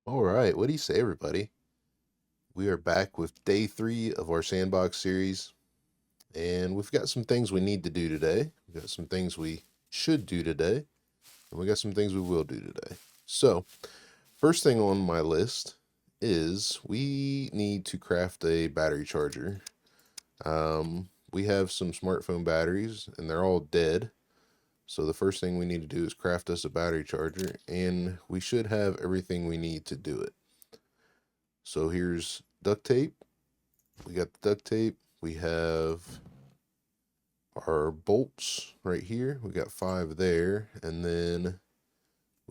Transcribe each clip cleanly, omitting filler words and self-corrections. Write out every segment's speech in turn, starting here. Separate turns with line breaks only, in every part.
All right, what do you say, everybody? We are back with day 3 of our Sandbox series, and we've got some things we need to do today. We've got some things we should do today, and we got some things we will do today. So, first thing on my list is we need to craft a battery charger. We have some smartphone batteries, and they're all dead. So the first thing we need to do is craft us a battery charger, and we should have everything we need to do it. So here's duct tape. We got the duct tape. We have our bolts right here. We got 5 there. And then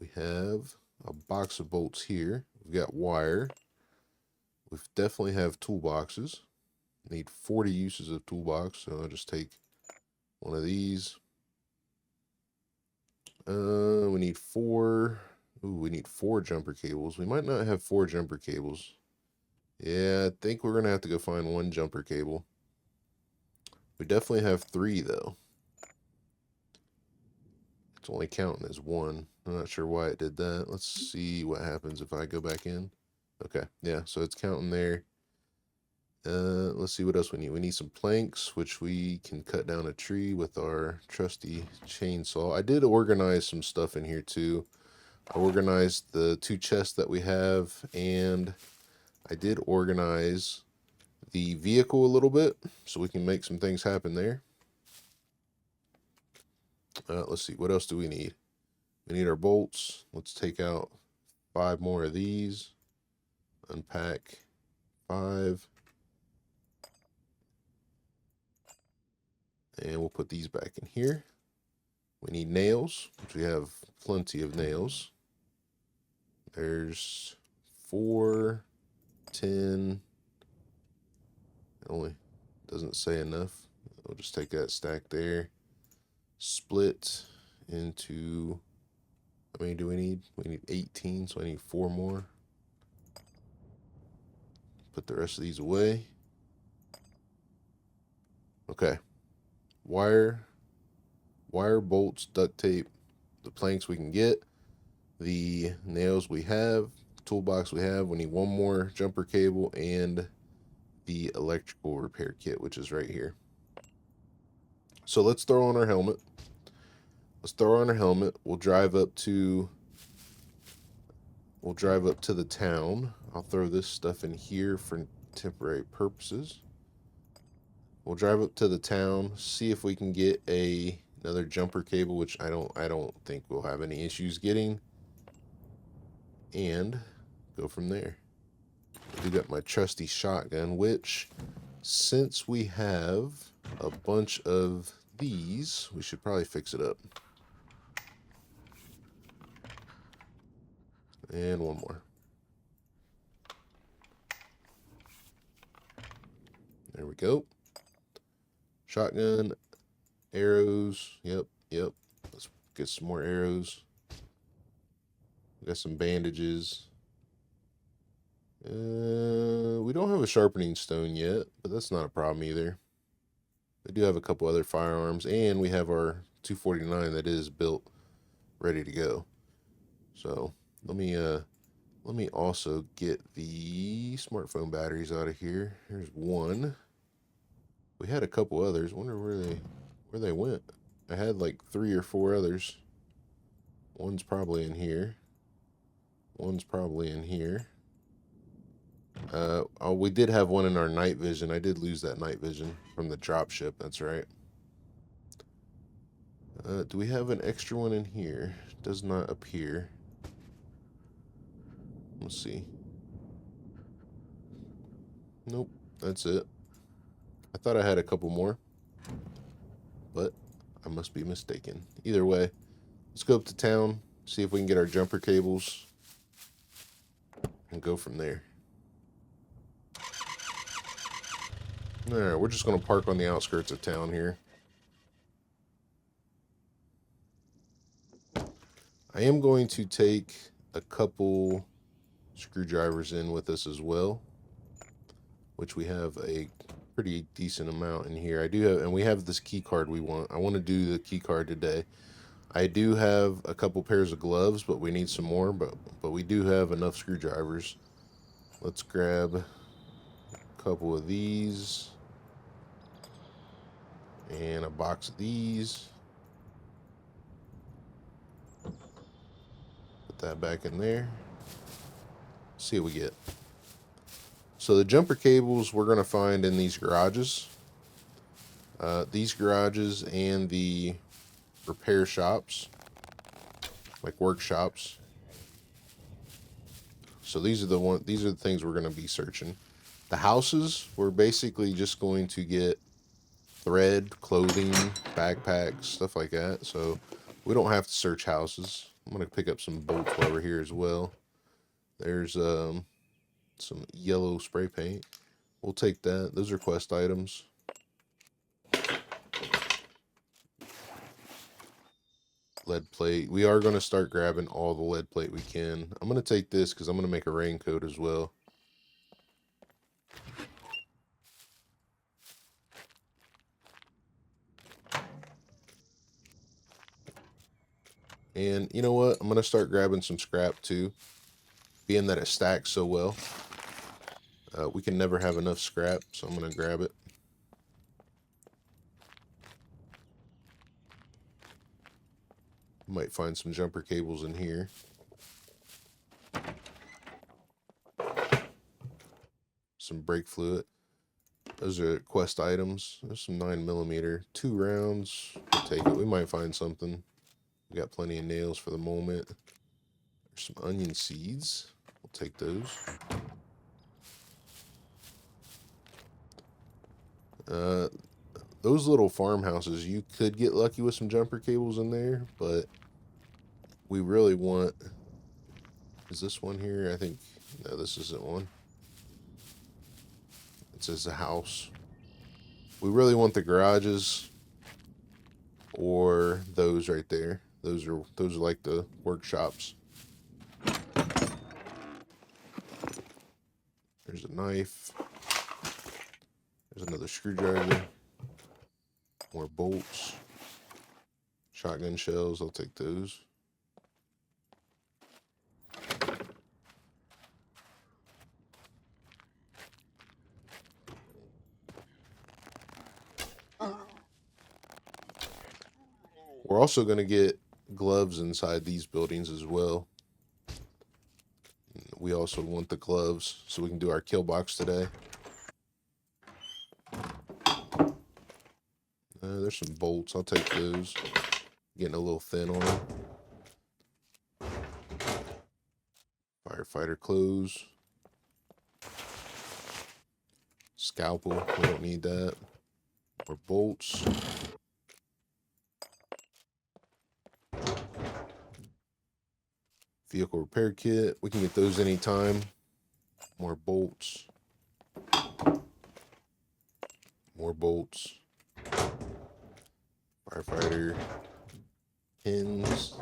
we have a box of bolts here. We've got wire. We definitely have toolboxes. Need 40 uses of toolbox. So I'll just take one of these. We need 4. Ooh, we need 4 jumper cables. We might not have 4 jumper cables. Yeah, I think we're going to have to go find 1 jumper cable. We definitely have 3, though. It's only counting as 1. I'm not sure why it did that. Let's see what happens if I go back in. Okay, yeah, so it's counting there. Let's see what else we need. We need some planks, which we can cut down a tree with our trusty chainsaw. I did organize some stuff in here, too. I organized the 2 chests that we have, and I did organize the vehicle a little bit, so we can make some things happen there. Let's see, what else do we need? We need our bolts. Let's take out 5 more of these. Unpack 5. And we'll put these back in here. We need nails, which we have plenty of nails. There's 4, 10. It only doesn't say enough. We'll just take that stack there. Split into, how many do we need? We need 18, so I need 4 more. Put the rest of these away. Okay. Wire, bolts, duct tape, the planks we can get, the nails we have, toolbox we have. We need 1 more jumper cable and the electrical repair kit, which is right here. So let's throw on our helmet. We'll drive up to the town. I'll throw this stuff in here for temporary purposes. We'll drive up to the town, see if we can get another jumper cable, which I don't think we'll have any issues getting, and go from there. I do got my trusty shotgun, which, since we have a bunch of these, we should probably fix it up. And 1 more. There we go. Shotgun, arrows. Yep. Let's get some more arrows. We got some bandages. We don't have a sharpening stone yet, but that's not a problem either. We do have a couple other firearms, and we have our 249 that is built, ready to go. So let me also get the smartphone batteries out of here. Here's 1. We had a couple others. Wonder where they went. I had like 3 or 4 others. One's probably in here. One's probably in here. Oh, we did have one in our night vision. I did lose that night vision from the drop ship. That's right. Do we have an extra one in here? Does not appear. Let's see. Nope, that's it. I thought I had a couple more, but I must be mistaken. Either way, let's go up to town, see if we can get our jumper cables, and go from there. Alright, we're just going to park on the outskirts of town here. I am going to take a couple screwdrivers in with us as well, which we have a pretty decent amount in here. I do have, and we have this key card we want. I want to do the key card today. I do have a couple pairs of gloves, but we need some more, but we do have enough screwdrivers. Let's grab a couple of these and a box of these. Put that back in there. See what we get. So the jumper cables we're going to find in these garages. These garages and the repair shops, like workshops. So these are the things we're going to be searching. The houses, we're basically just going to get thread, clothing, backpacks, stuff like that. So we don't have to search houses. I'm going to pick up some bolts while we're here as well. There's some yellow spray paint. We'll take that. Those are quest items. Lead plate. We are going to start grabbing all the lead plate we can. I'm going to take this because I'm going to make a raincoat as well. And you know what? I'm going to start grabbing some scrap too. Being that it stacks so well. We can never have enough scrap, so I'm going to grab it. Might find some jumper cables in here. Some brake fluid. Those are quest items. There's some 9mm, 2 rounds. We'll take it. We might find something. We got plenty of nails for the moment. There's some onion seeds. We'll take those. Those little farmhouses, you could get lucky with some jumper cables in there, but we really want... Is this one here? I think... No, this isn't one. It says a house. We really want the garages or those right there. Those are like the workshops. There's a knife. There's another screwdriver. More bolts. Shotgun shells, I'll take those. We're also going to get gloves inside these buildings as well. We also want the gloves so we can do our kill box today. There's some bolts. I'll take those. Getting a little thin on them. Firefighter clothes. Scalpel. We don't need that. More bolts. Vehicle repair kit. We can get those anytime. More bolts. More bolts. Firefighter pins.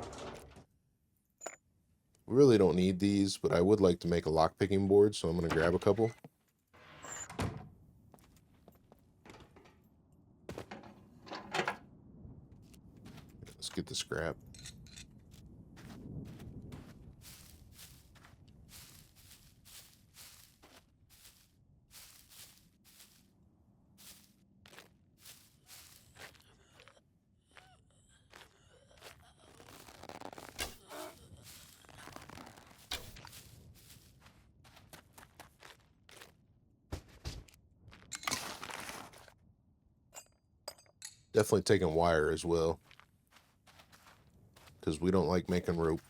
We really don't need these, but I would like to make a lockpicking board, so I'm going to grab a couple. Let's get the scrap. Definitely taking wire as well, because we don't like making rope.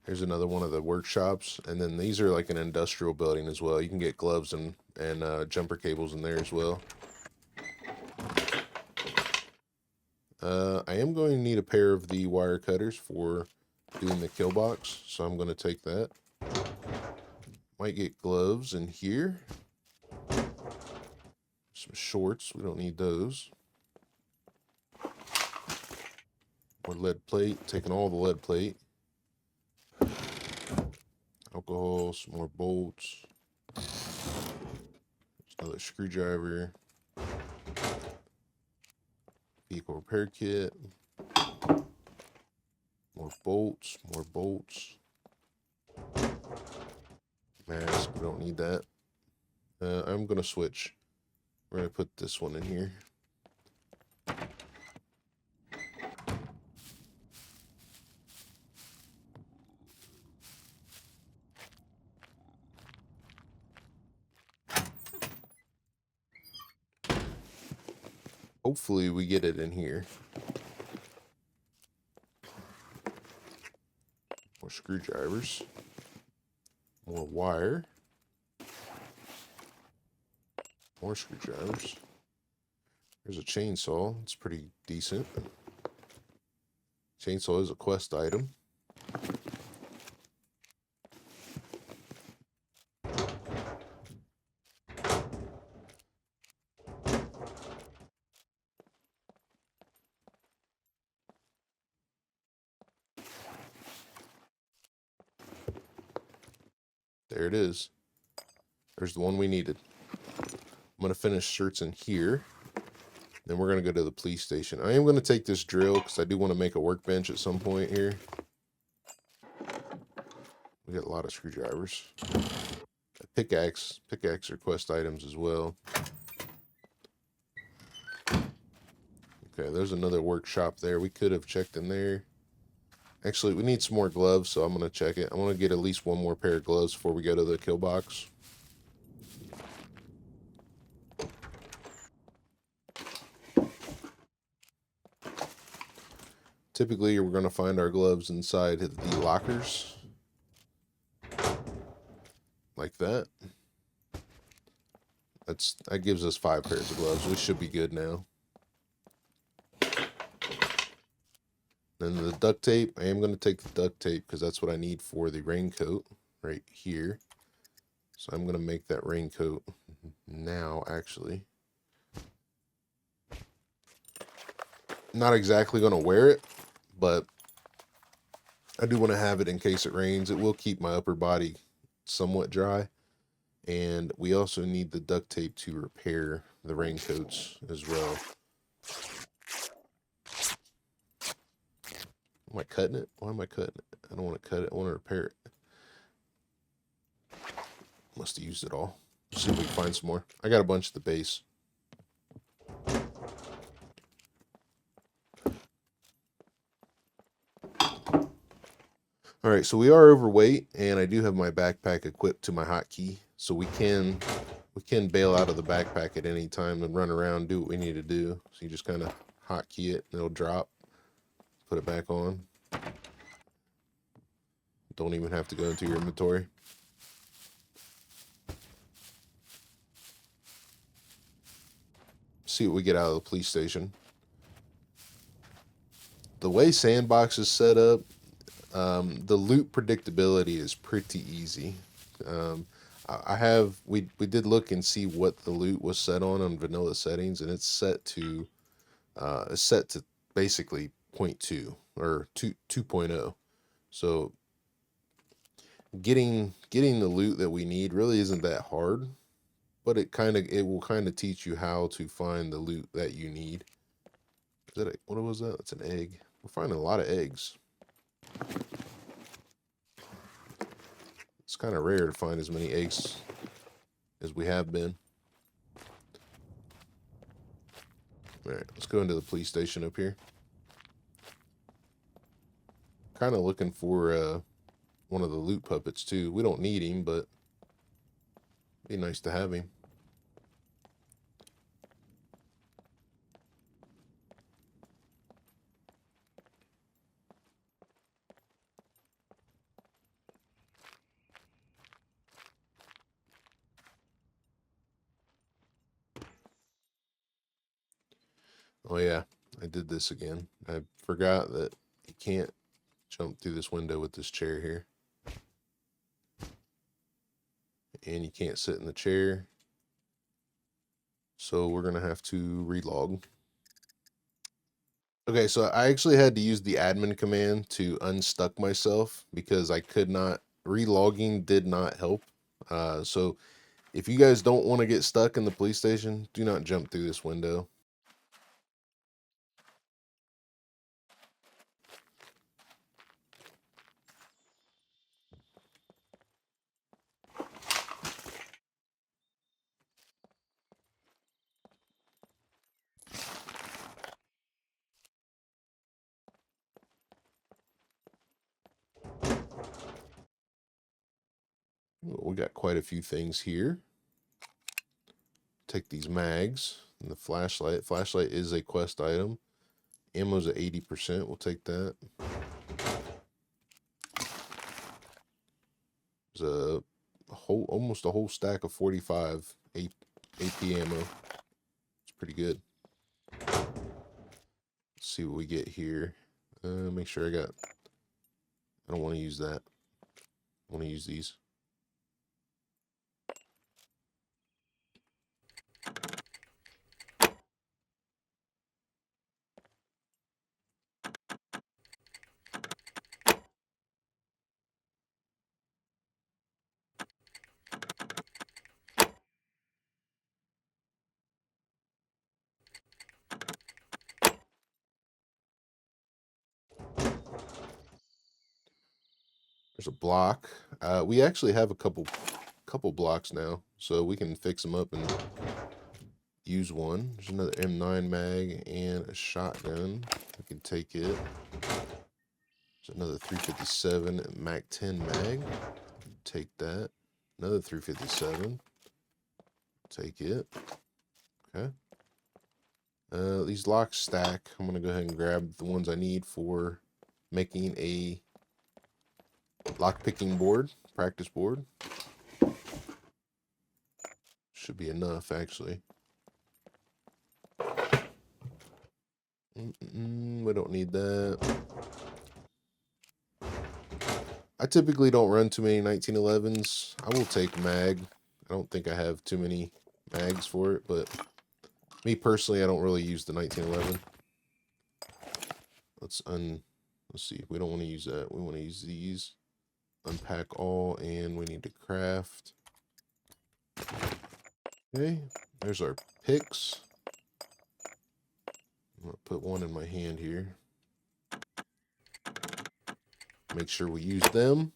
Here's another one of the workshops, and then these are like an industrial building as well. You can get gloves and jumper cables in there as well. I am going to need a pair of the wire cutters for doing the kill box, so I'm going to take that. Might get gloves in here. Some shorts, we don't need those. More lead plate, taking all the lead plate. Alcohol, some more bolts. There's another screwdriver. vehicle repair kit. More bolts, more bolts. Mask, we don't need that. I'm gonna switch. We're gonna put this one in here. Hopefully we get it in here. More screwdrivers. More wire. More screwdrivers. There's a chainsaw. It's pretty decent. Chainsaw is a quest item. There it is. There's the one we needed. I'm going to finish shirts in here. Then we're going to go to the police station. I am going to take this drill because I do want to make a workbench at some point here. We got a lot of screwdrivers. A pickaxe. Pickaxe request items as well. Okay, there's another workshop there. We could have checked in there. Actually, we need some more gloves, so I'm going to check it. I want to get at least one more pair of gloves before we go to the kill box. Typically, we're going to find our gloves inside the lockers. Like that. That gives us 5 pairs of gloves. We should be good now. Then the duct tape. I am going to take the duct tape because that's what I need for the raincoat right here. So I'm going to make that raincoat now, actually. Not exactly going to wear it, but I do want to have it in case it rains. It will keep my upper body somewhat dry. And we also need the duct tape to repair the raincoats as well. Am I cutting it? Why am I cutting it? I don't want to cut it. I want to repair it. Must have used it all. Let's see if we can find some more. I got a bunch at the base. All right, so we are overweight, and I do have my backpack equipped to my hotkey, so we can bail out of the backpack at any time and run around, do what we need to do. So you just kind of hotkey it, and it'll drop. Put it back on. Don't even have to go into your inventory. See what we get out of the police station. The way Sandbox is set up, the loot predictability is pretty easy. We did look and see what the loot was set on vanilla settings, and it's set to basically 0.2 or 2.0. So getting the loot that we need really isn't that hard, but it will kind of teach you how to find the loot that you need. What was that? That's an egg. We're finding a lot of eggs. It's kind of rare to find as many eggs as we have been. All right, let's go into the police station up here. Kind of looking for one of the loot puppets too. We don't need him, but it'd be nice to have him. Oh yeah, I did this again. I forgot that you can't jump through this window with this chair here. And you can't sit in the chair. So we're going to have to relog. Okay, so I actually had to use the admin command to unstuck myself because I could not. Relogging did not help. So if you guys don't want to get stuck in the police station, do not jump through this window. We got quite a few things here. Take these mags and the flashlight. Flashlight is a quest item. Ammo's at 80%. We'll take that. There's almost a whole stack of 45 AP ammo. It's pretty good. Let's see what we get here. Make sure I don't want to use that. I want to use these. There's a block. We actually have a couple blocks now, so we can fix them up and use one. There's another M9 mag and a shotgun. We can take it. There's another 357 Mac 10 mag. Take that. Another 357. Take it. Okay. These locks stack. I'm gonna go ahead and grab the ones I need for making a lockpicking board, practice board. Should be enough, actually. We don't need that. I typically don't run too many 1911s. I will take mag. I don't think I have too many mags for it, but me personally, I don't really use the 1911. Let's see. We don't want to use that. We want to use these. Unpack all, and we need to craft. Okay, there's our picks. I'm gonna put one in my hand here. Make sure we use them.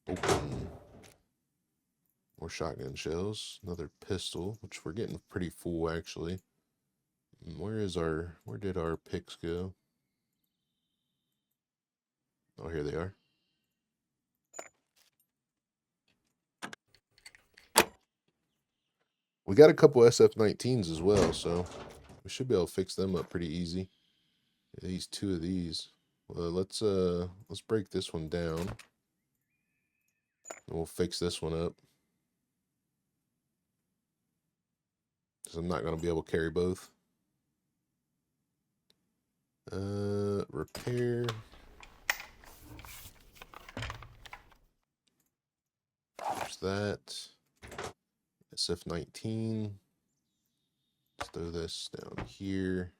Open. More shotgun shells. Another pistol, which we're getting pretty full actually. Where did our picks go? Oh, here they are. We got a couple SF19s as well, so we should be able to fix them up pretty easy. These two of these. Well, let's break this one down. And we'll fix this one up. Because I'm not going to be able to carry both. Repair. There's that. SF19. Let's throw this down here.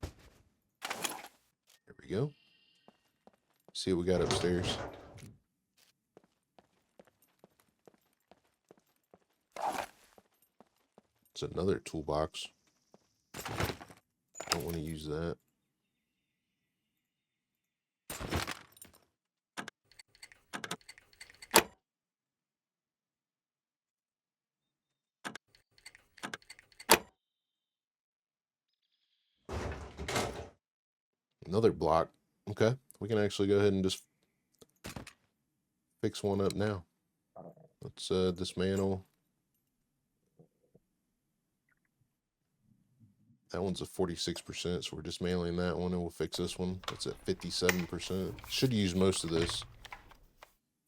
There we go. See what we got upstairs. It's another toolbox. Don't want to use that. Another block. Okay, we can actually go ahead and just fix one up now. Let's dismantle. That one's at 46%, so we're dismantling that one, and we'll fix this one. That's at 57%. Should use most of this.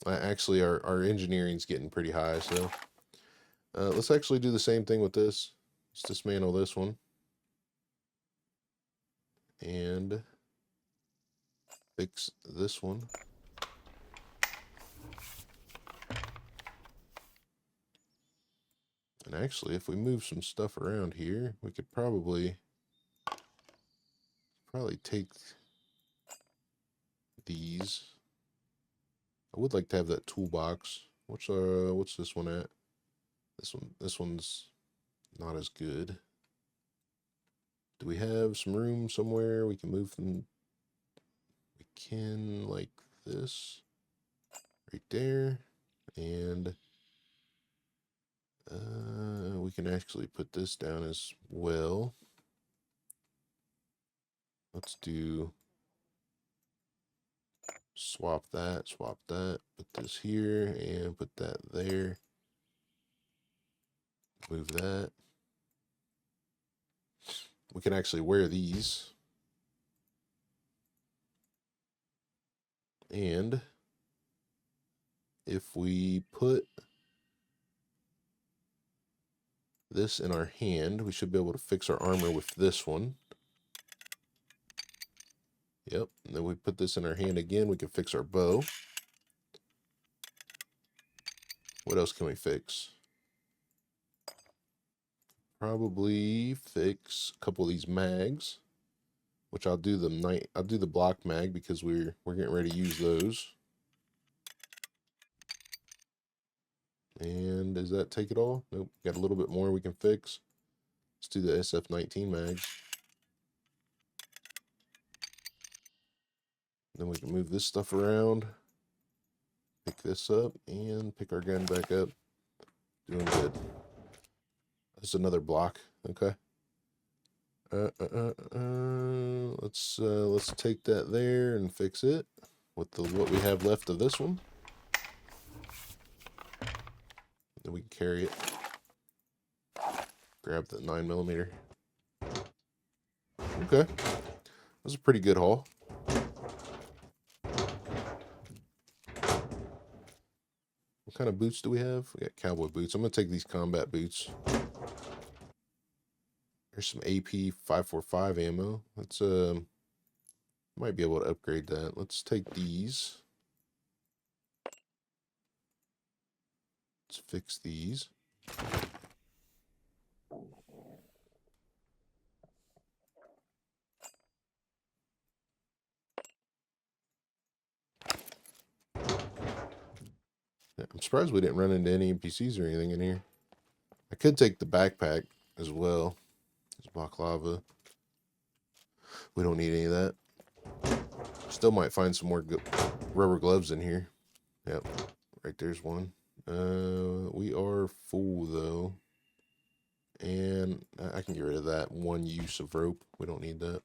Actually, our engineering's getting pretty high, so let's actually do the same thing with this. Let's dismantle this one. And fix this one. And actually, if we move some stuff around here, we could probably take these. I would like to have that toolbox. What's this one at? This one's not as good. Do we have some room somewhere we can move them? We can, like this, right there, and we can actually put this down as well. Let's do Swap that, put this here and put that there. Move that. We can actually wear these. And if we put this in our hand, we should be able to fix our armor with this one. Yep, and then we put this in our hand again, we can fix our bow. What else can we fix? Probably fix a couple of these mags, which I'll do the block mag because we're getting ready to use those. And does that take it all? Nope, got a little bit more we can fix. Let's do the SF19 mags. Then we can move this stuff around, pick this up, and pick our gun back up. Doing good. That's another block. Okay. Let's take that there and fix it with what we have left of this one. Then we can carry it. Grab the 9mm. Okay. That's a pretty good haul. What kind of boots do we have? We got cowboy boots. I'm going to take these combat boots. There's some AP 545 ammo. Let's might be able to upgrade that. Let's take these. Let's fix these. Yeah, I'm surprised we didn't run into any NPCs or anything in here. I could take the backpack as well. There's baklava. We don't need any of that. Still might find some more rubber gloves in here. Yep, right there's one. We are full though. And I can get rid of that one use of rope. We don't need that.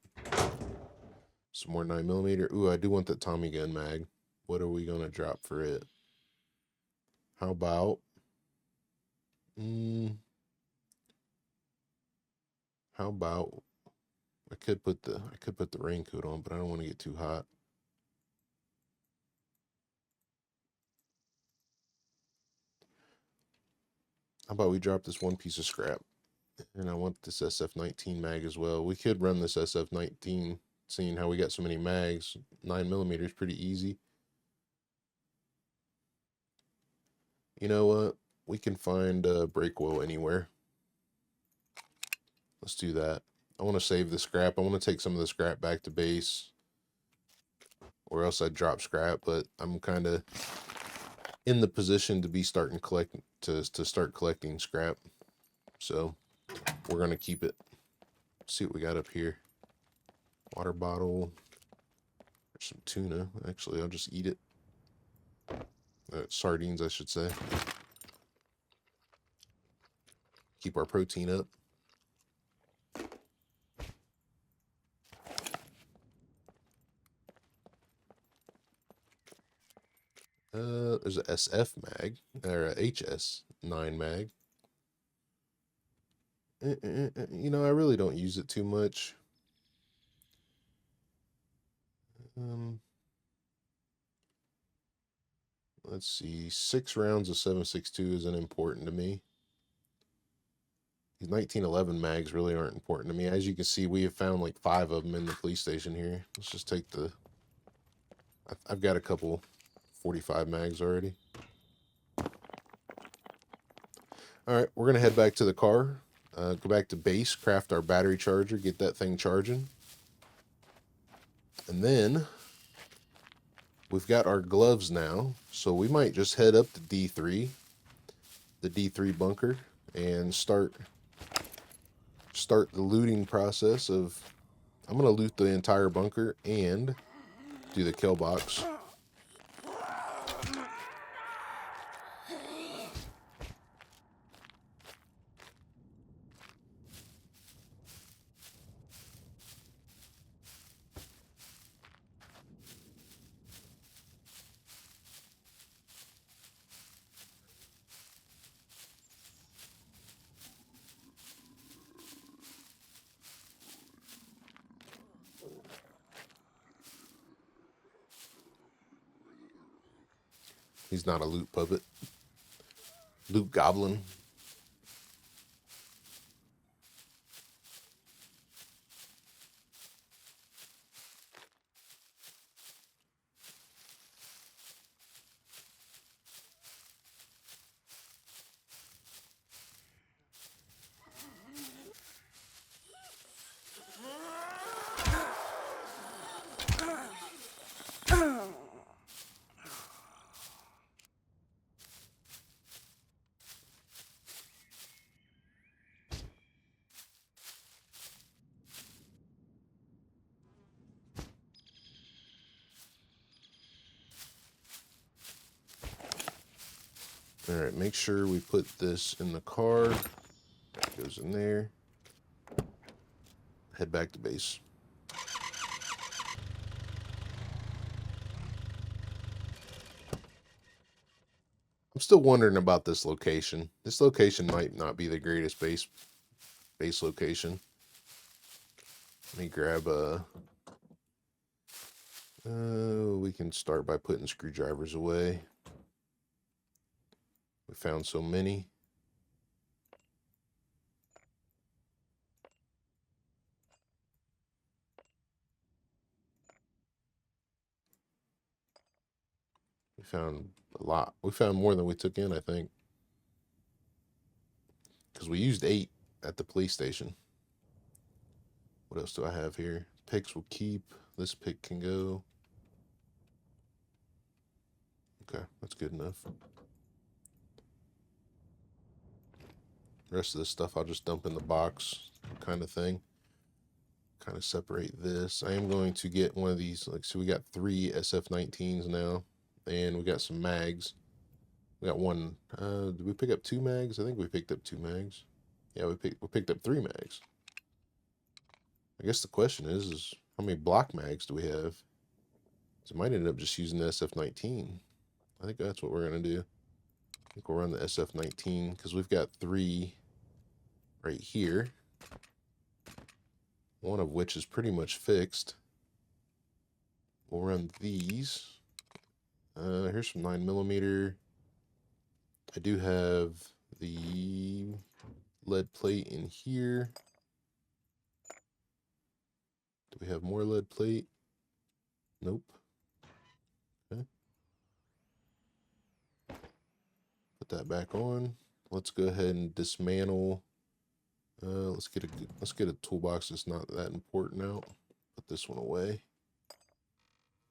Some more 9mm. Ooh, I do want that Tommy gun mag. What are we going to drop for it? How about... how about... I could put the raincoat on, but I don't want to get too hot. How about we drop this one piece of scrap? And I want this SF19 mag as well. We could run this SF19, seeing how we got so many mags. 9mm is pretty easy. You know what? We can find brake oil anywhere. Let's do that. I want to save the scrap. I want to take some of the scrap back to base, or else I'd drop scrap. But I'm kind of in the position to be start collecting scrap, so we're gonna keep it. Let's see what we got up here. Water bottle. There's some tuna. Actually, I'll just eat it. Sardines, I should say. Keep our protein up. There's a SF mag, or a HS9 mag. You know, I really don't use it too much. Let's see, 6 rounds of 7.62 isn't important to me. These 1911 mags really aren't important to me. As you can see, we have found like 5 of them in the police station here. Let's just take the... I've got a couple 45 mags already. Alright, we're going to head back to the car. Go back to base, craft our battery charger, get that thing charging. And then we've got our gloves now, so we might just head up to D3, the D3 bunker, and start the looting process of... I'm going to loot the entire bunker and do the kill box. He's not a loot puppet. Loot goblin. All right, make sure we put this in the car. That goes in there. Head back to base. I'm still wondering about this location. This location might not be the greatest base location. Let me grab a... we can start by putting screwdrivers away. We found so many. We found a lot. We found more than we took in, I think. Because we used 8 at the police station. What else do I have here? Picks will keep. This pick can go. Okay, that's good enough. The rest of this stuff I'll just dump in the box kind of thing. Kind of separate this. I am going to get one of these. Like, so we got 3 SF-19s now. And we got some mags. We got one. Did we pick up 2 mags? I think we picked up 2 mags. Yeah, we picked up 3 mags. I guess the question is how many block mags do we have? So I might end up just using the SF-19. I think that's what we're going to do. I think we'll run the SF-19 because we've got 3 right here. One of which is pretty much fixed. We'll run these. Here's some 9mm. I do have the lead plate in here. Do we have more lead plate? Nope. Okay. Put that back on. Let's go ahead and dismantle. Let's get a toolbox that's not that important out. Put this one away.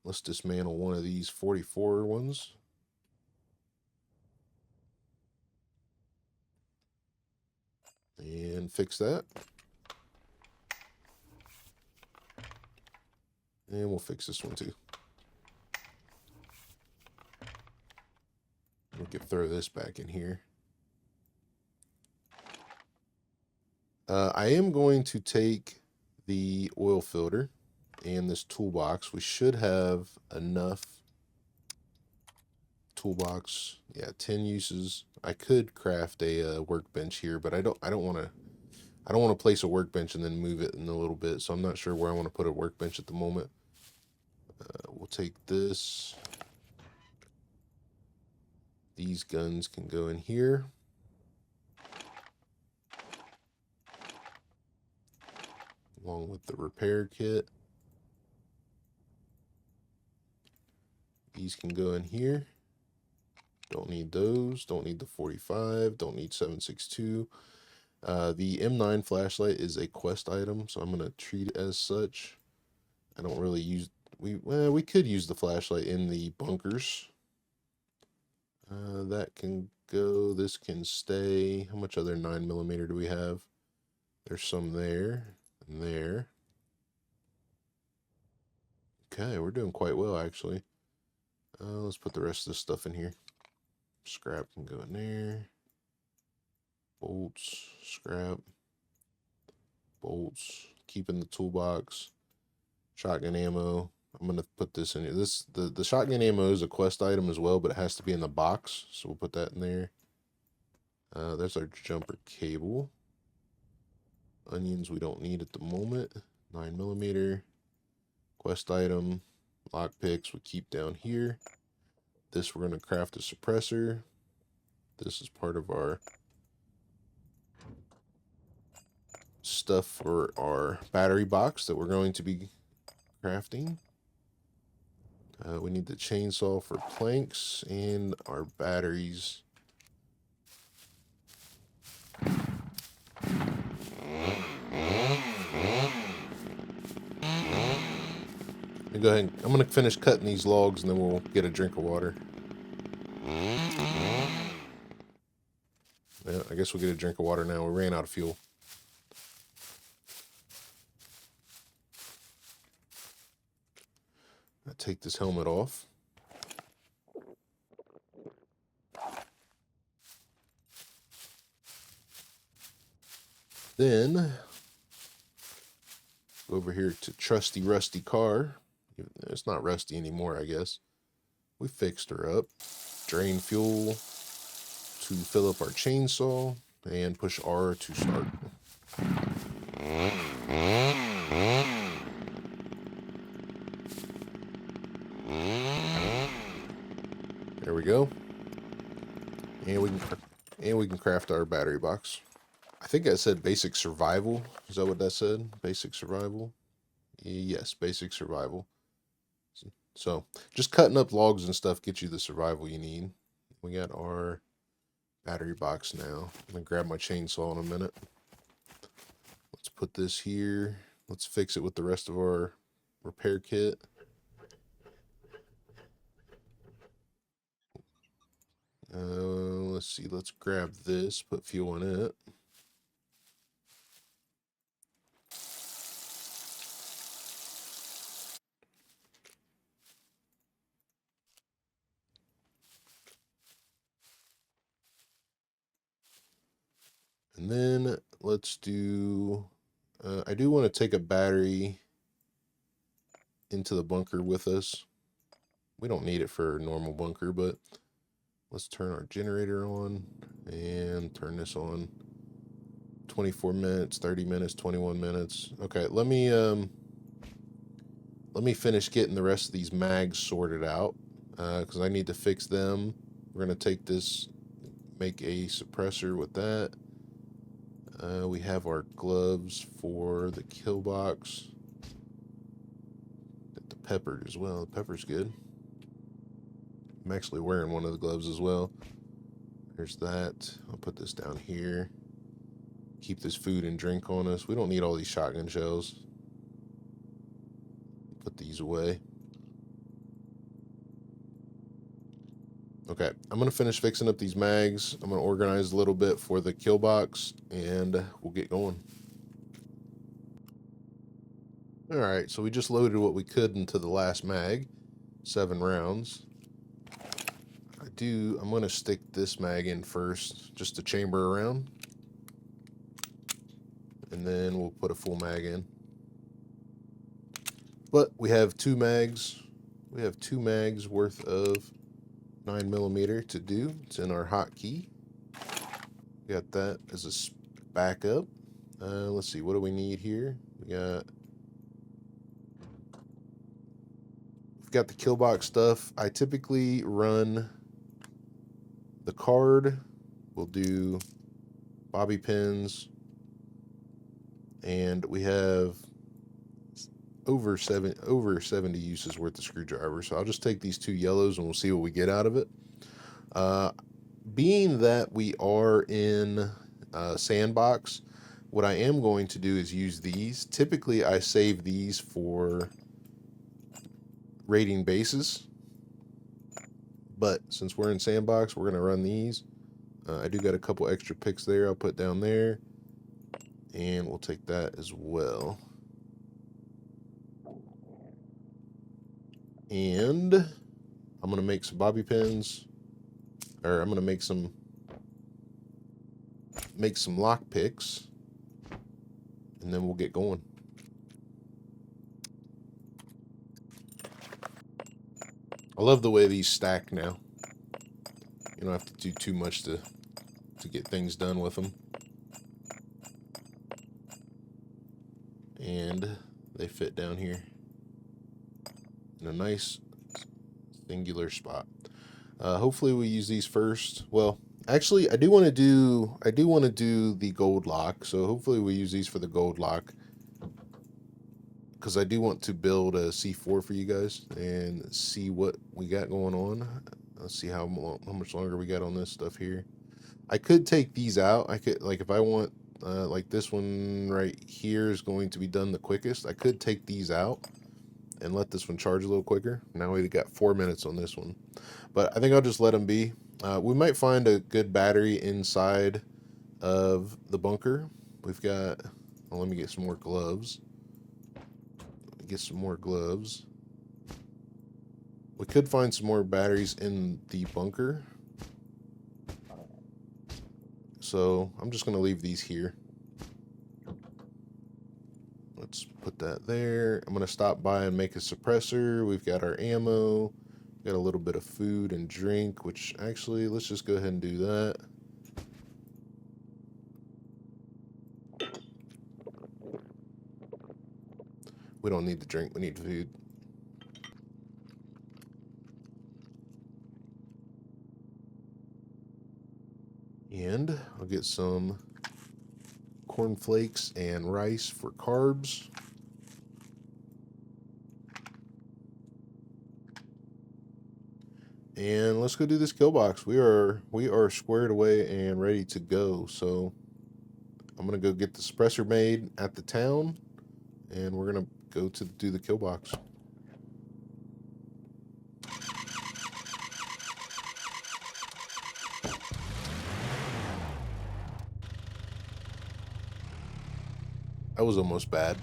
Let's dismantle one of these 44 ones. And fix that. And we'll fix this one too. We can throw this back in here. I am going to take the oil filter and this toolbox. We should have enough toolbox. Yeah, 10 uses. I could craft a workbench here, but I don't want to place a workbench and then move it in a little bit. So I'm not sure where I want to put a workbench at the moment. We'll take this. These guns can go in here. Along with the repair kit. These can go in here. Don't need those. Don't need the 45. Don't need 7.62. The M9 flashlight is a quest item, so I'm going to treat it as such. I don't really use... We could use the flashlight in the bunkers. That can go. This can stay. How much other 9mm do we have? There's some there and there. Okay, we're doing quite well, actually. Let's put the rest of this stuff in here. Scrap can go in there. Bolts, scrap, bolts. Keep in the toolbox. Shotgun ammo. I'm gonna put this in here. The shotgun ammo is a quest item as well, but it has to be in the box, so we'll put that in there. There's our jumper cable. Onions we don't need at the moment. 9mm. Quest item. Lockpicks we keep down here. This we're going to craft a suppressor. This is part of our stuff for our battery box that we're going to be crafting. We need the chainsaw for planks and our batteries. And go ahead. I'm going to finish cutting these logs and then we'll get a drink of water. Yeah, I guess we'll get a drink of water now. We ran out of fuel. I take this helmet off. Then go over here to trusty rusty car. It's not rusty anymore, I guess. We fixed her up. Drain fuel to fill up our chainsaw and push R to start. There we go. And we can craft our battery box. I think I said basic survival. Is that what that said? Basic survival? Yes, basic survival. So just cutting up logs and stuff gets you the survival you need. We got our battery box now. I'm going to grab my chainsaw in a minute. Let's put this here. Let's fix it with the rest of our repair kit. Let's see. Let's grab this, put fuel in it. And then let's do, I do want to take a battery into the bunker with us. We don't need it for a normal bunker, but let's turn our generator on and turn this on. 24 minutes, 30 minutes, 21 minutes. Okay, let me finish getting the rest of these mags sorted out because I need to fix them. We're going to take this, make a suppressor with that. We have our gloves for the kill box. Got the pepper as well. The pepper's good. I'm actually wearing one of the gloves as well. There's that. I'll put this down here. Keep this food and drink on us. We don't need all these shotgun shells. Put these away. Okay, I'm going to finish fixing up these mags. I'm going to organize a little bit for the kill box, and we'll get going. Alright, so we just loaded what we could into the last mag. 7 rounds. I'm going to stick this mag in first, just to chamber around. And then we'll put a full mag in. But we have 2 mags. We have 2 mags worth of 9mm to do. It's in our hotkey. We got that as a backup. Let's see, what do we need here? We've got the kill box stuff. I typically run the card. We'll do bobby pins. And we have over 70 uses worth of screwdrivers. So I'll just take these 2 yellows and we'll see what we get out of it. Being that we are in Sandbox, what I am going to do is use these. Typically, I save these for raiding bases. But since we're in Sandbox, we're going to run these. I do got a couple extra picks there I'll put down there. And we'll take that as well. And I'm going to make some bobby pins. Or I'm going to make some lock picks. And then we'll get going. I love the way these stack now. You don't have to do too much to get things done with them. And they fit down here in a nice singular spot. Hopefully we use these first. Well, actually, I do want to do the gold lock. So hopefully we use these for the gold lock, because I do want to build a C4 for you guys and see what we got going on. Let's see how much longer we got on this stuff here. I could take these out. I could, like, if I want, like this one right here is going to be done the quickest. I could take these out and let this one charge a little quicker. Now we got 4 minutes on this one, but I think I'll just let them be. We might find a good battery inside of the bunker. We've got, well, let me get some more gloves. Get some more gloves. We could find some more batteries in the bunker. So I'm just going to leave these here. Let's put that there. I'm going to stop by and make a suppressor. We've got our ammo. Got a little bit of food and drink, which actually, let's just go ahead and do that. We don't need the drink, we need food. And I'll get some cornflakes and rice for carbs. And let's go do this kill box. We are squared away and ready to go. So I'm gonna go get the suppressor made at the town, and we're gonna go to do the kill box. That was almost bad.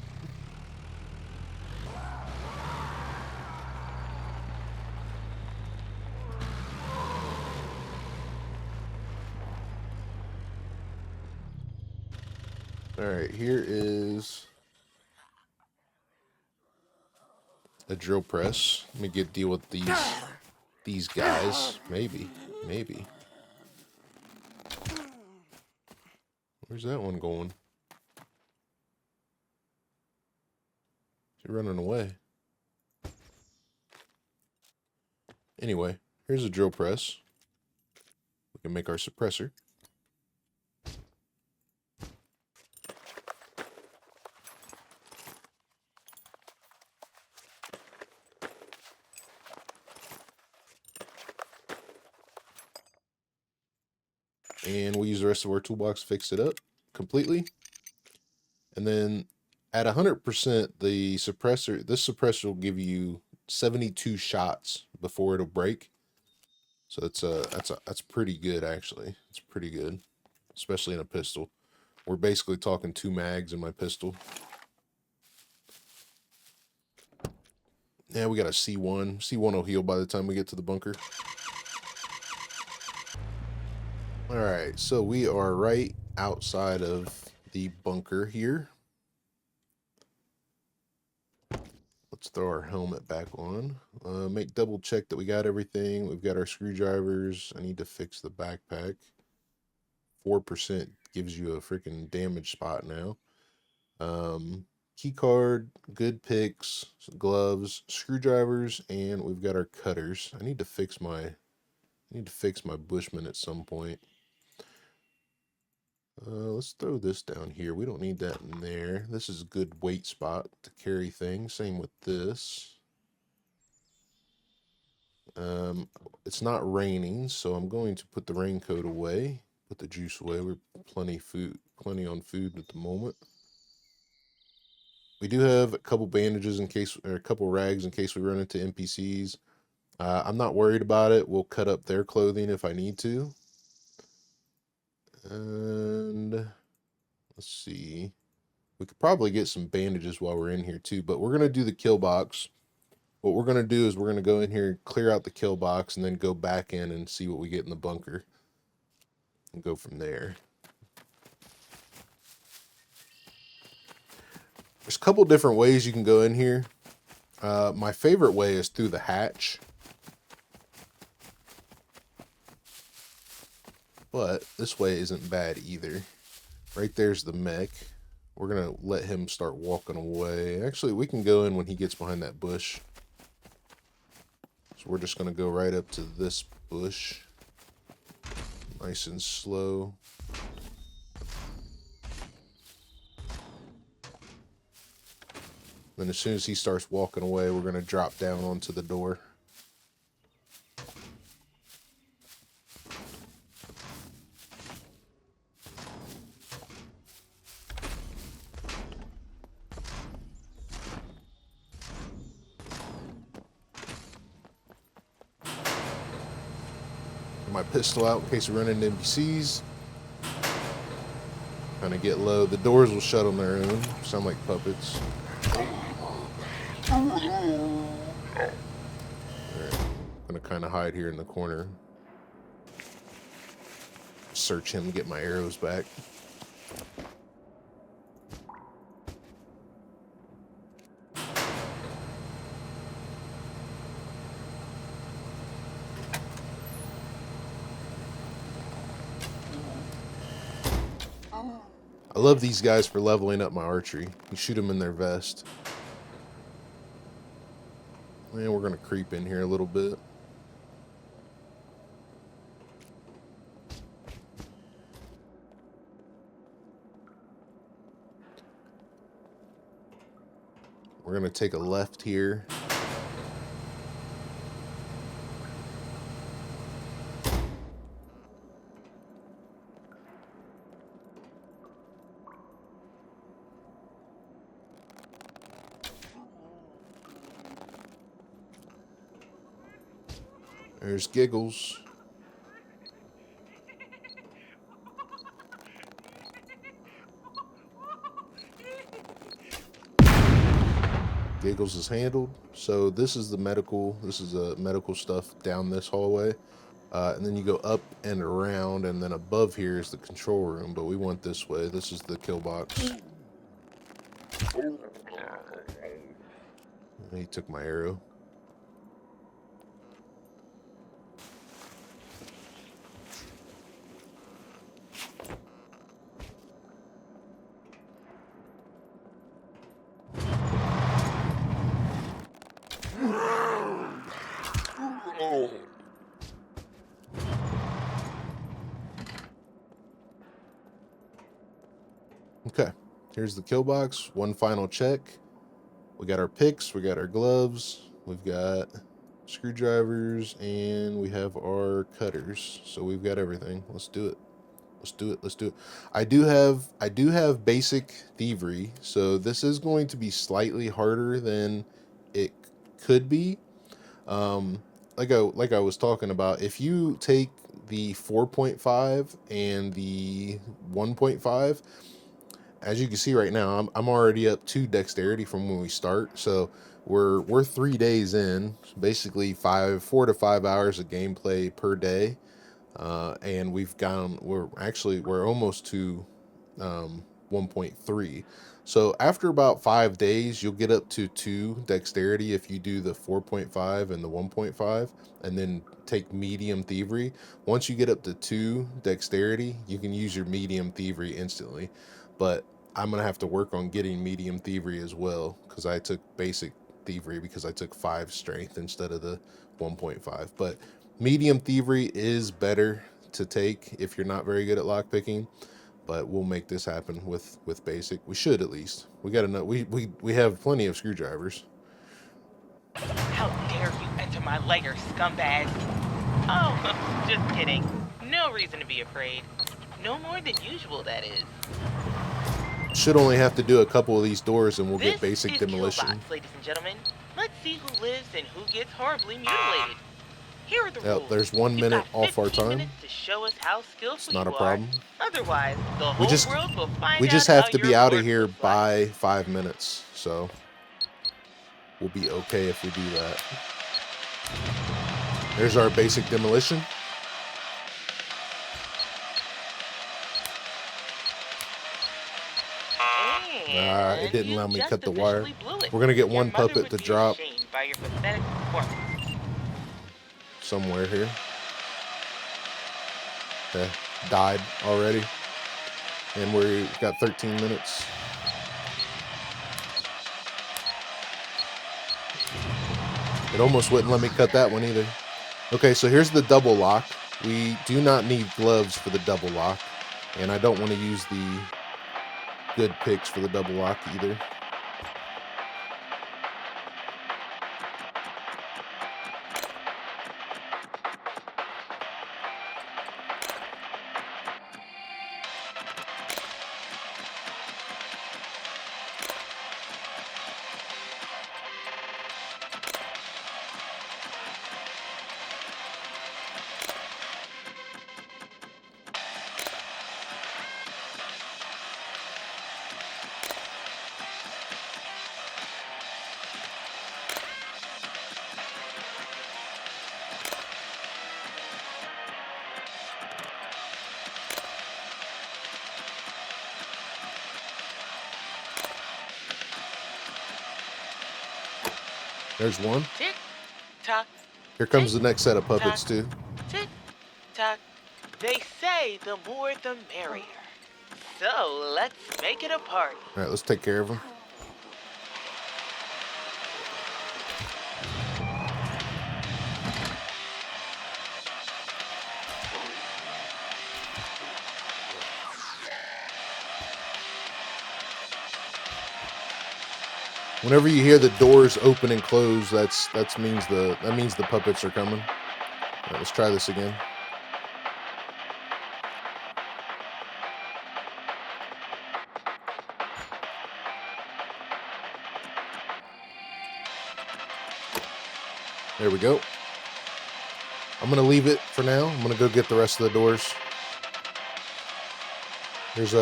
All right, here is a drill press. Let me deal with these guys. Maybe. Where's that one going? Is he running away? Anyway, here's a drill press. We can make our suppressor. And we'll use the rest of our toolbox to fix it up completely. And then at 100%, this suppressor will give you 72 shots before it'll break. So that's pretty good, actually. It's pretty good, especially in a pistol. We're basically talking 2 mags in my pistol. Yeah, we got a C1. C1 will heal by the time we get to the bunker. Alright, so we are right outside of the bunker here. Let's throw our helmet back on. Make double check that we got everything. We've got our screwdrivers. I need to fix the backpack. 4% gives you a freaking damage spot now. Key card, good picks, gloves, screwdrivers, and we've got our cutters. I need to fix my Bushman at some point. Let's throw this down here. We don't need that in there. This is a good weight spot to carry things. Same with this. It's not raining, so I'm going to put the raincoat away. Put the juice away. We're plenty on food at the moment. We do have a couple bandages in case, or a couple rags in case we run into NPCs. I'm not worried about it. We'll cut up their clothing if I need to. And let's see. We could probably get some bandages while we're in here too, but we're going to do the kill box. What we're going to do is we're going to go in here, clear out the kill box, and then go back in and see what we get in the bunker. And go from there. There's a couple different ways you can go in here. My favorite way is through the hatch. But this way isn't bad either. Right there's the mech. We're going to let him start walking away. Actually, we can go in when he gets behind that bush. So we're just going to go right up to this bush. Nice and slow. Then as soon as he starts walking away, we're going to drop down onto the door. My pistol out in case we run into NPCs. Kind of get low. The doors will shut on their own. Sound like puppets. Alright. I'm gonna kind of hide here in the corner. Search him, get my arrows back. I love these guys for leveling up my archery. You shoot them in their vest. And we're going to creep in here a little bit. We're going to take a left here. There's Giggles. Giggles is handled. So this is the medical. This is the medical stuff down this hallway. And then you go up and around, and then above here is the control room, but we went this way. This is the kill box. He took my arrow. Okay, here's the kill box. One final check. We got our picks, we got our gloves, we've got screwdrivers, and we have our cutters. So we've got everything. Let's do it. Let's do it. Let's do it. I do have basic thievery, so this is going to be slightly harder than it could be. Like I was talking about, if you take the 4.5 and the 1.5, as you can see right now, I'm already up 2 dexterity from when we start. So we're 3 days in, basically 4 to 5 hours of gameplay per day, and we're almost to 1.3. So after about 5 days, you'll get up to 2 dexterity if you do the 4.5 and the 1.5, and then take medium thievery. Once you get up to 2 dexterity, you can use your medium thievery instantly. But I'm going to have to work on getting medium thievery as well, because I took basic thievery because I took 5 strength instead of the 1.5. But medium thievery is better to take if you're not very good at lockpicking. But we'll make this happen with basic. We should, at least. We got enough. We have plenty of screwdrivers.
How dare you enter my lair, scumbags! Oh, just kidding. No reason to be afraid. No more than usual, that is.
Should only have to do a couple of these doors and we'll get basic demolition.
Killbox, ladies and gentlemen. Let's see who lives and who gets horribly mutilated. Here are the rules.
There's 1 minute off our time.
To show us how skillful
it's not a problem.
Otherwise, the whole world will find
we just have to be out of here by 5 minutes. So we'll be okay if we do that. There's our basic demolition. It didn't allow me to cut the wire. We're going to get one puppet to drop somewhere here. Okay, died already. And we've got 13 minutes. It almost wouldn't let me cut that one either. Okay, so here's the double lock. We do not need gloves for the double lock, and I don't want to use the good picks for the double lock either. There's one.
Tick tock.
Here comes the
Tick
next set of
tock.
puppets too.
Tick tock. They say the more the merrier. So let's make it a party.
All right, let's take care of them. Whenever you hear the doors open and close, that means the puppets are coming. All right, let's try this again. There we go. I'm gonna leave it for now. I'm gonna go get the rest of the doors. There's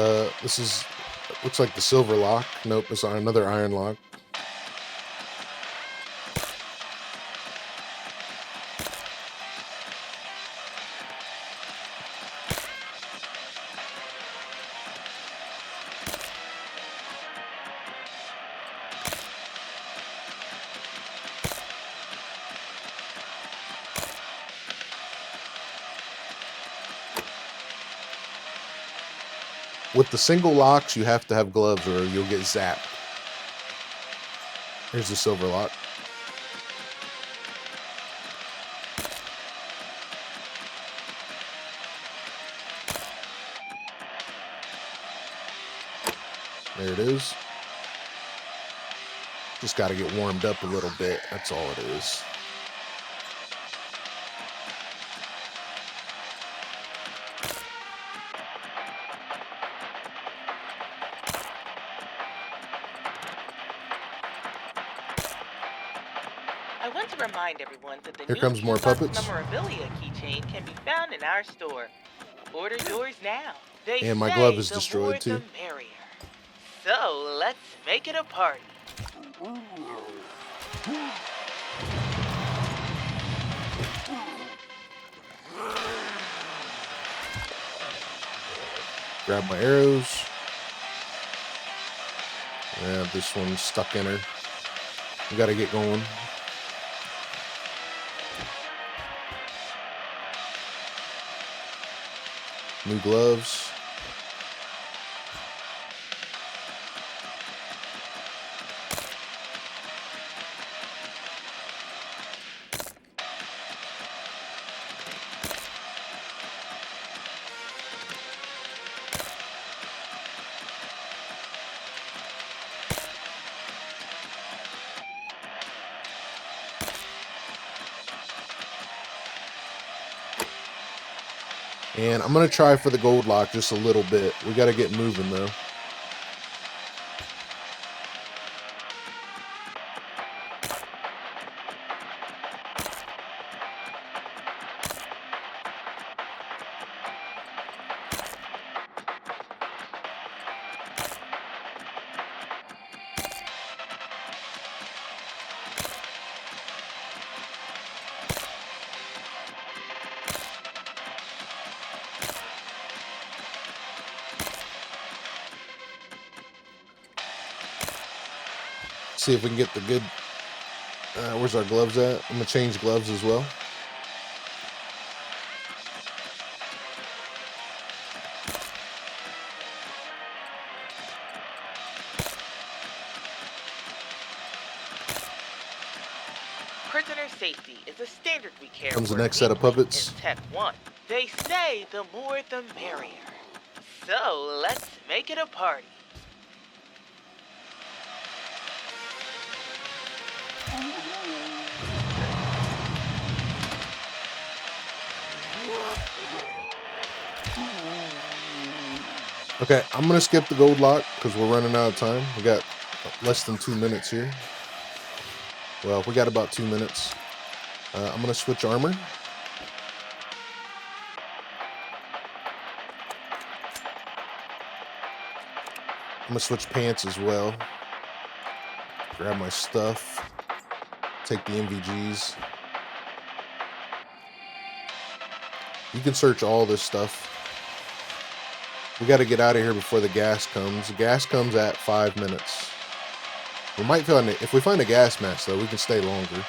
looks like the silver lock. Nope, it's another iron lock. With the single locks, you have to have gloves or you'll get zapped. Here's the silver lock. There it is. Just got to get warmed up a little bit. That's all it is.
I want to remind everyone that the
Here
new
comes more
Sandbox
puppets.
memorabilia keychain can be found in our store. Order yours now. They
And my
say
glove is
the
destroyed,
more
too.
the merrier. So let's make it a party.
Grab my arrows. Yeah, this one's stuck in her. We got to get going. New gloves. And I'm going to try for the gold lock just a little bit. We got to get moving though. See if we can get the good. Where's our gloves at? I'm going to change gloves as well.
Prisoner Fire safety is a standard we carry.
Comes the next set of puppets.
In Tech 1. They say the more the merrier. So let's make it a party.
Okay, I'm gonna skip the gold lock because we're running out of time. We got less than 2 minutes here. Well, we got about 2 minutes. I'm gonna switch armor. I'm gonna switch pants as well. Grab my stuff. Take the MVGs. You can search all this stuff. We got to get out of here before the gas comes. The gas comes at 5 minutes. We might find it. If we find a gas mask, though, we can stay longer.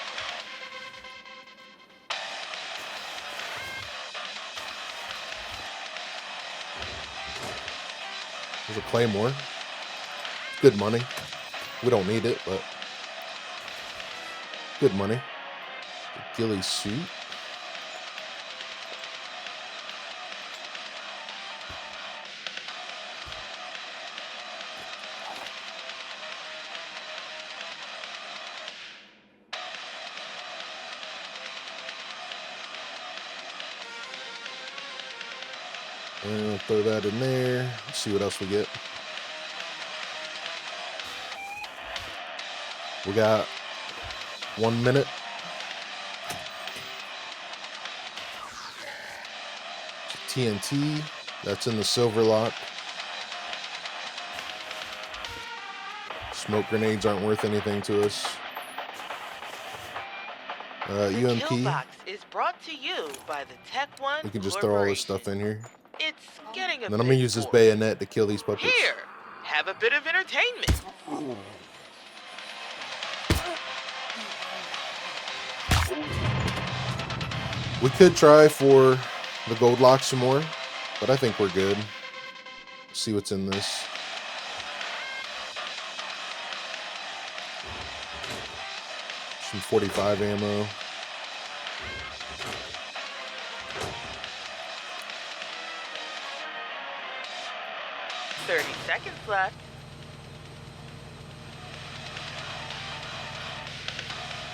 There's a claymore. Good money. We don't need it, but good money. The ghillie suit. And throw that in there. Let's see what else we get. We got 1 minute. TNT. That's in the silver lock. Smoke grenades aren't worth anything to us.
The
UMP.
kill box is brought to you by the Tech 1
We can just throw all this stuff in here.
It's getting a
Then I'm gonna use this bayonet to kill these puppets.
Here, have a bit of entertainment.
We could try for the gold lock some more, but I think we're good. See what's in this. Some 45 ammo.
Seconds left.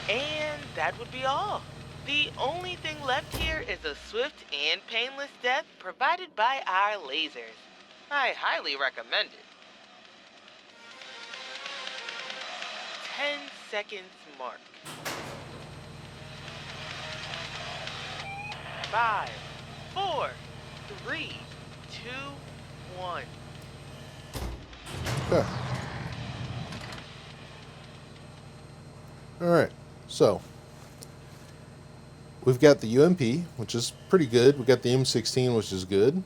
And that would be all. The only thing left here is a swift and painless death provided by our lasers. I highly recommend it. 10 seconds mark. 5, 4, 3, 2, 1.
Okay. All right, so we've got the UMP, which is pretty good. We've got the M16, which is good.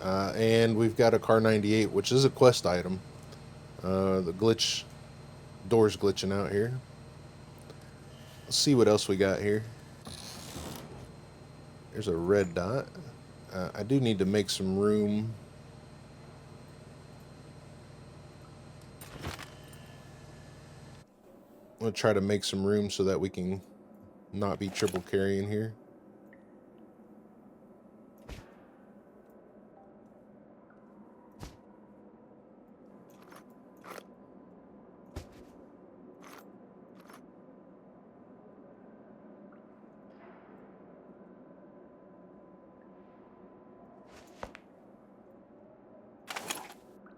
And we've got a Car 98, which is a quest item. The door's glitching out here. Let's see what else we got here. There's a red dot. I do need to make some room. I'm going to try to make some room so that we can not be triple carrying here.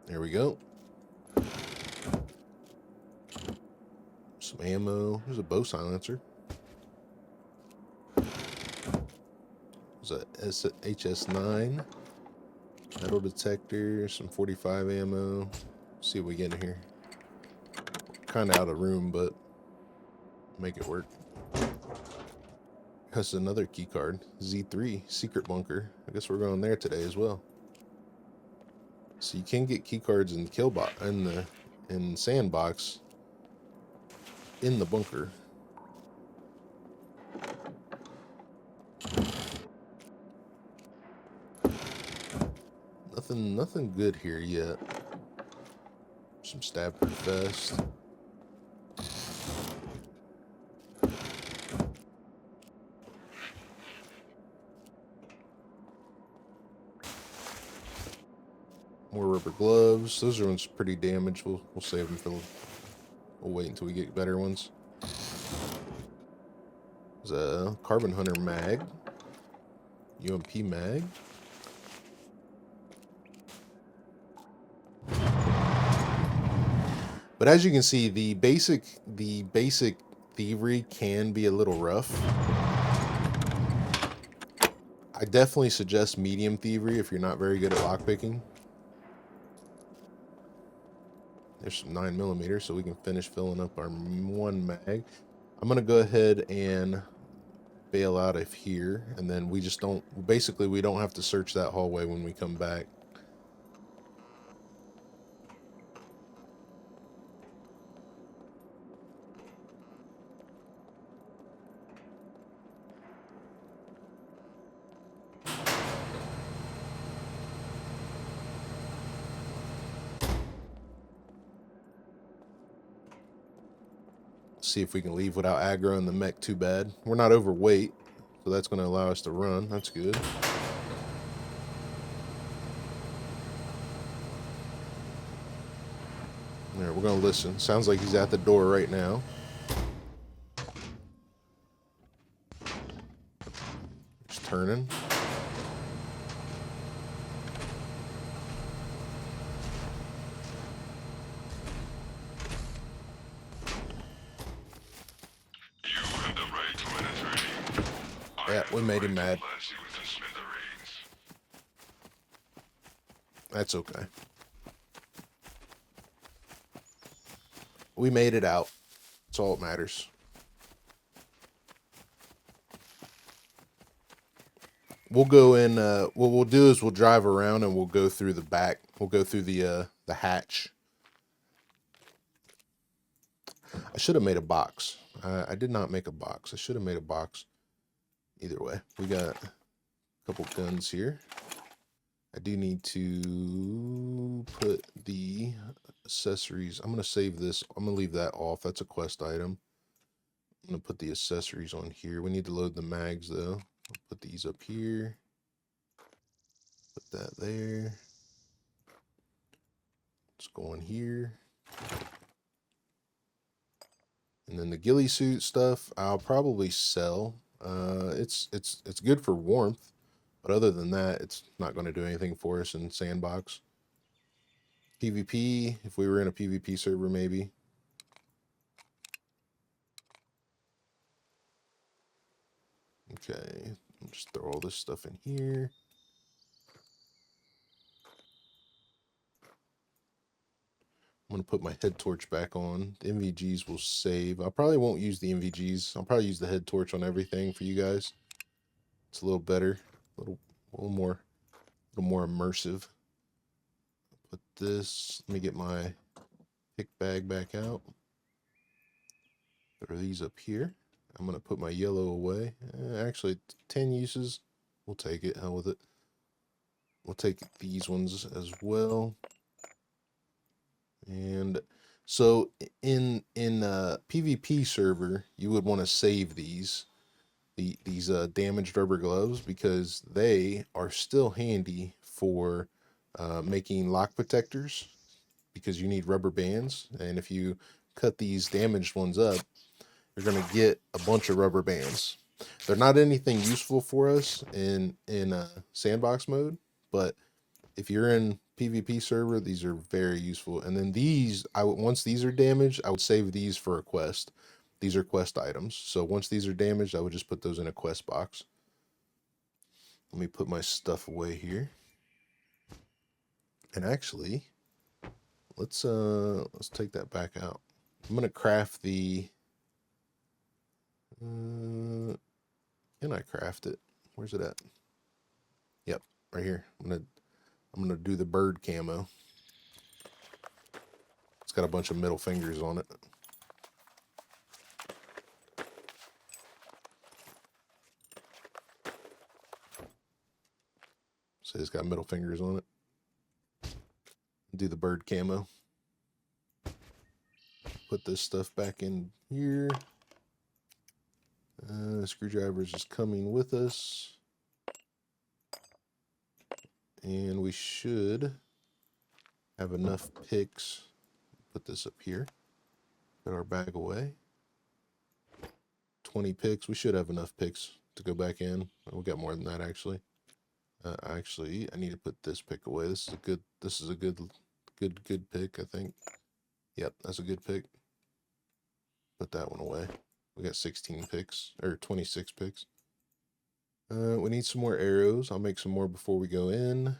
There we go. Some ammo. There's a bow silencer. There's a HS9. Metal detector. Some 45 ammo. Let's see what we get in here. Kind of out of room, but make it work. That's another key card. Z3 secret bunker. I guess we're going there today as well. So you can get key cards in the in Sandbox in the bunker. Nothing good here yet. Some stab-proof vest. More rubber gloves. Those are ones pretty damaged. We'll save them for. We'll wait until we get better ones. There's a Carbon Hunter mag. UMP mag. But as you can see, the basic thievery can be a little rough. I definitely suggest medium thievery if you're not very good at lockpicking. There's some 9mm, so we can finish filling up our one mag. I'm gonna go ahead and bail out of here, and then we just don't. Basically, we don't have to search that hallway when we come back. See if we can leave without aggro in the mech too bad. We're not overweight, so that's going to allow us to run. That's good. Alright, we're going to listen. Sounds like he's at the door right now. He's turning. Yeah, we made him mad. That's okay. We made it out. That's all that matters. We'll go in, what we'll do is we'll drive around and we'll go through the back. We'll go through the hatch. I should have made a box. I did not make a box. I should have made a box. Either way, we got a couple guns here. I do need to put the accessories. I'm going to save this. I'm going to leave that off. That's a quest item. I'm going to put the accessories on here. We need to load the mags, though. I'll put these up here. Put that there. Let's go in here. And then the ghillie suit stuff, I'll probably sell. It's good for warmth, but other than that, it's not going to do anything for us in Sandbox. PvP, if we were in a PvP server, maybe. Okay, I'll just throw all this stuff in here. I'm going to put my head torch back on. The NVGs will save. I probably won't use the NVGs. I'll probably use the head torch on everything for you guys. It's a little better, a little more immersive. Put this. Let me get my pick bag back out. Throw these up here. I'm going to put my yellow away. Actually, 10 uses. We'll take it. Hell with it. We'll take these ones as well. And so in a PvP server, you would want to save these damaged rubber gloves because they are still handy for making lock protectors because you need rubber bands. And if you cut these damaged ones up, you're going to get a bunch of rubber bands. They're not anything useful for us in sandbox mode, but if you're in PvP server, these are very useful. And then these, once these are damaged, I would save these for a quest. These are quest items. So once these are damaged, I would just put those in a quest box. Let me put my stuff away here. And actually, let's take that back out. I'm gonna craft the. Can I craft it? Where's it at? Yep, right here. I'm gonna do the bird camo. It's got a bunch of middle fingers on it. So it's got middle fingers on it. Do the bird camo. Put this stuff back in here. Screwdriver is just coming with us. And we should have enough picks. Put this up here. Put our bag away. 20 picks. We should have enough picks to go back in. We got more than that actually. Actually, I need to put this pick away. This is a good pick, I think. Yep, that's a good pick. Put that one away. We got 16 picks, or 26 picks. We need some more arrows. I'll make some more before we go in.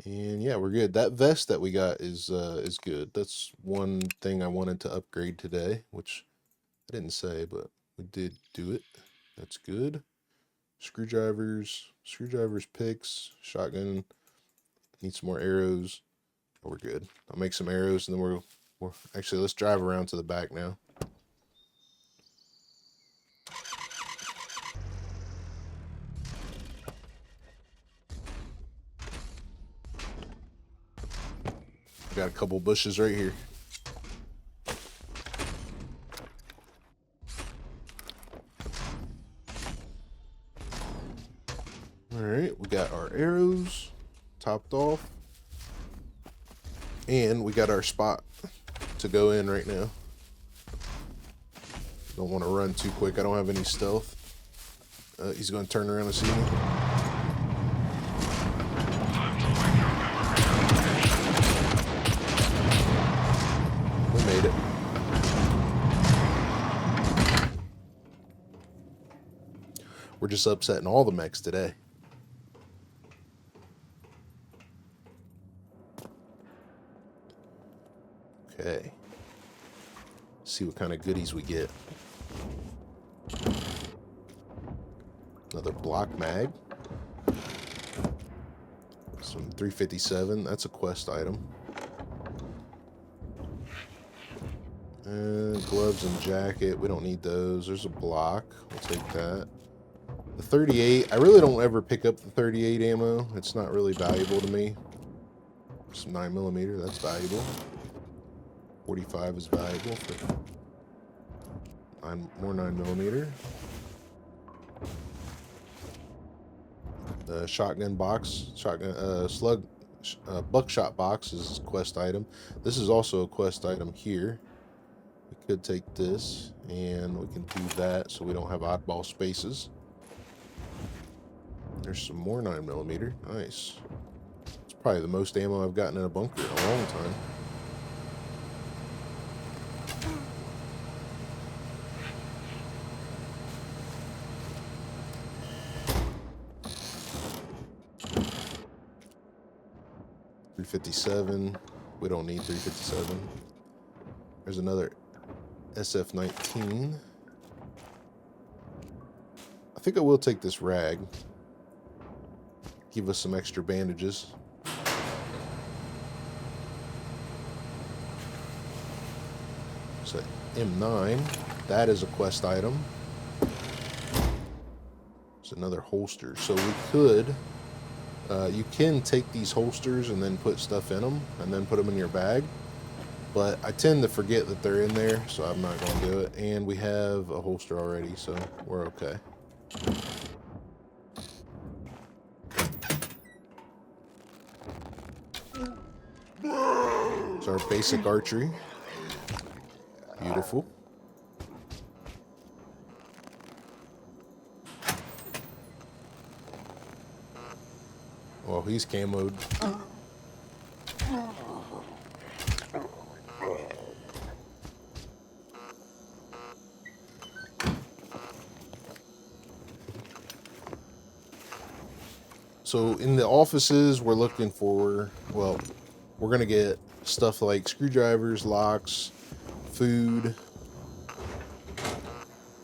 And yeah, we're good. That vest that we got is good. That's one thing I wanted to upgrade today, which I didn't say, but we did do it. That's good. Screwdrivers, picks, shotgun. Need some more arrows. Oh, we're good. I'll make some arrows, and then we're actually, let's drive around to the back now. Got a couple bushes right here. All right, we got our arrows topped off, and we got our spot to go in right now. Don't want to run too quick. I don't have any stealth. He's going to turn around and see me. We made it. We're just upsetting all the mechs today. Okay. See what kind of goodies we get. Another block mag. Some 357. That's a quest item. And gloves and jacket. We don't need those. There's a block. We'll take that. The 38. I really don't ever pick up the 38 ammo. It's not really valuable to me. Some 9mm. That's valuable. 45 is valuable for more 9mm. The shotgun box, buckshot box is a quest item. This is also a quest item here. We could take this and we can do that so we don't have oddball spaces. There's some more 9mm. Nice. It's probably the most ammo I've gotten in a bunker in a long time. .357. We don't need 357. There's another SF-19. I think I will take this rag. Give us some extra bandages. So M9. That is a quest item. It's another holster. So we could... you can take these holsters and then put stuff in them and then put them in your bag, but I tend to forget that they're in there, so I'm not going to do it. And we have a holster already, so we're okay. So our basic archery. Beautiful. Well, he's camoed. So in the offices, we're looking for, well, we're going to get stuff like screwdrivers, locks, food,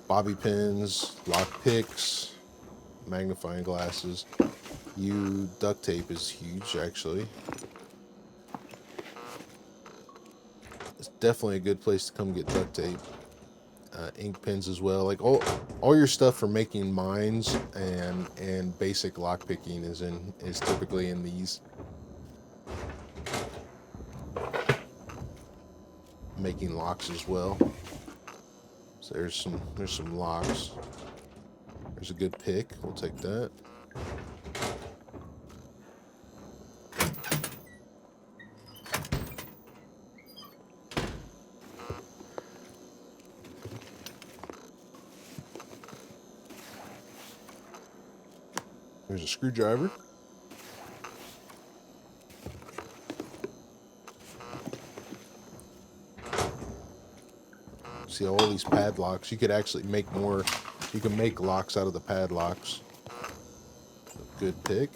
bobby pins, lock picks, magnifying glasses. Duct tape is huge, actually. It's definitely a good place to come get duct tape. Ink pens as well. Like all your stuff for making mines and basic lock picking is typically in these. Making locks as well. So there's some locks. There's a good pick. We'll take that. There's a screwdriver. See all these padlocks. You could actually make more. You can make locks out of the padlocks. Good pick.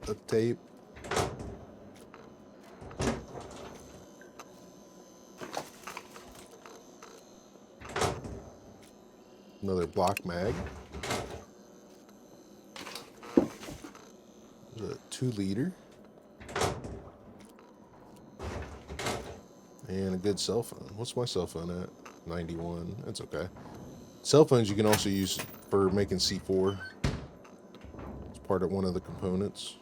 Duct tape. Another block mag. There's a 2-liter. And a good cell phone. What's my cell phone at? 91. That's okay. Cell phones you can also use for making C4. It's part of one of the components.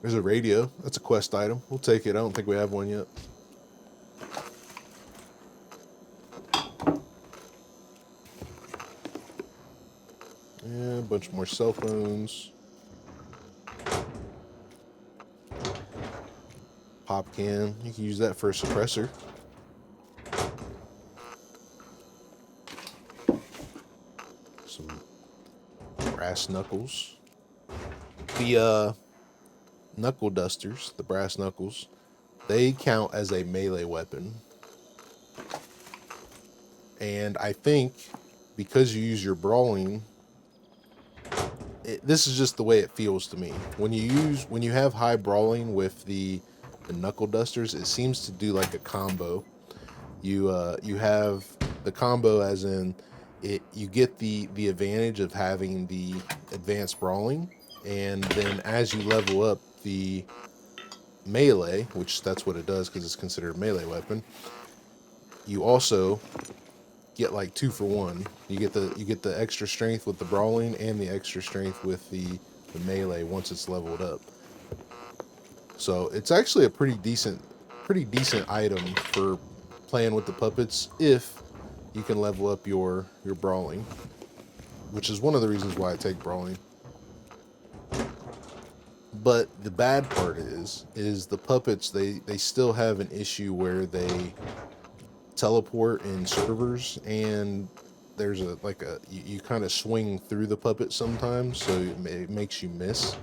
There's a radio. That's a quest item. We'll take it. I don't think we have one yet. Yeah, a bunch more cell phones. Pop can. You can use that for a suppressor. Some brass knuckles. The knuckle dusters, the brass knuckles, they count as a melee weapon. And I think because you use your brawling, this is just the way it feels to me. When you have high brawling with the knuckle dusters, it seems to do like a combo. You have the combo as in you get the advantage of having the advanced brawling, and then as you level up the melee, which that's what it does because it's considered a melee weapon, you also get like 2 for 1. You get the extra strength with the brawling and the extra strength with the melee once it's leveled up. So it's actually a pretty decent item for playing with the puppets if you can level up your brawling, which is one of the reasons why I take brawling. But the bad part is the puppets, they still have an issue where they teleport in servers, and there's you kind of swing through the puppet sometimes, so it makes you miss.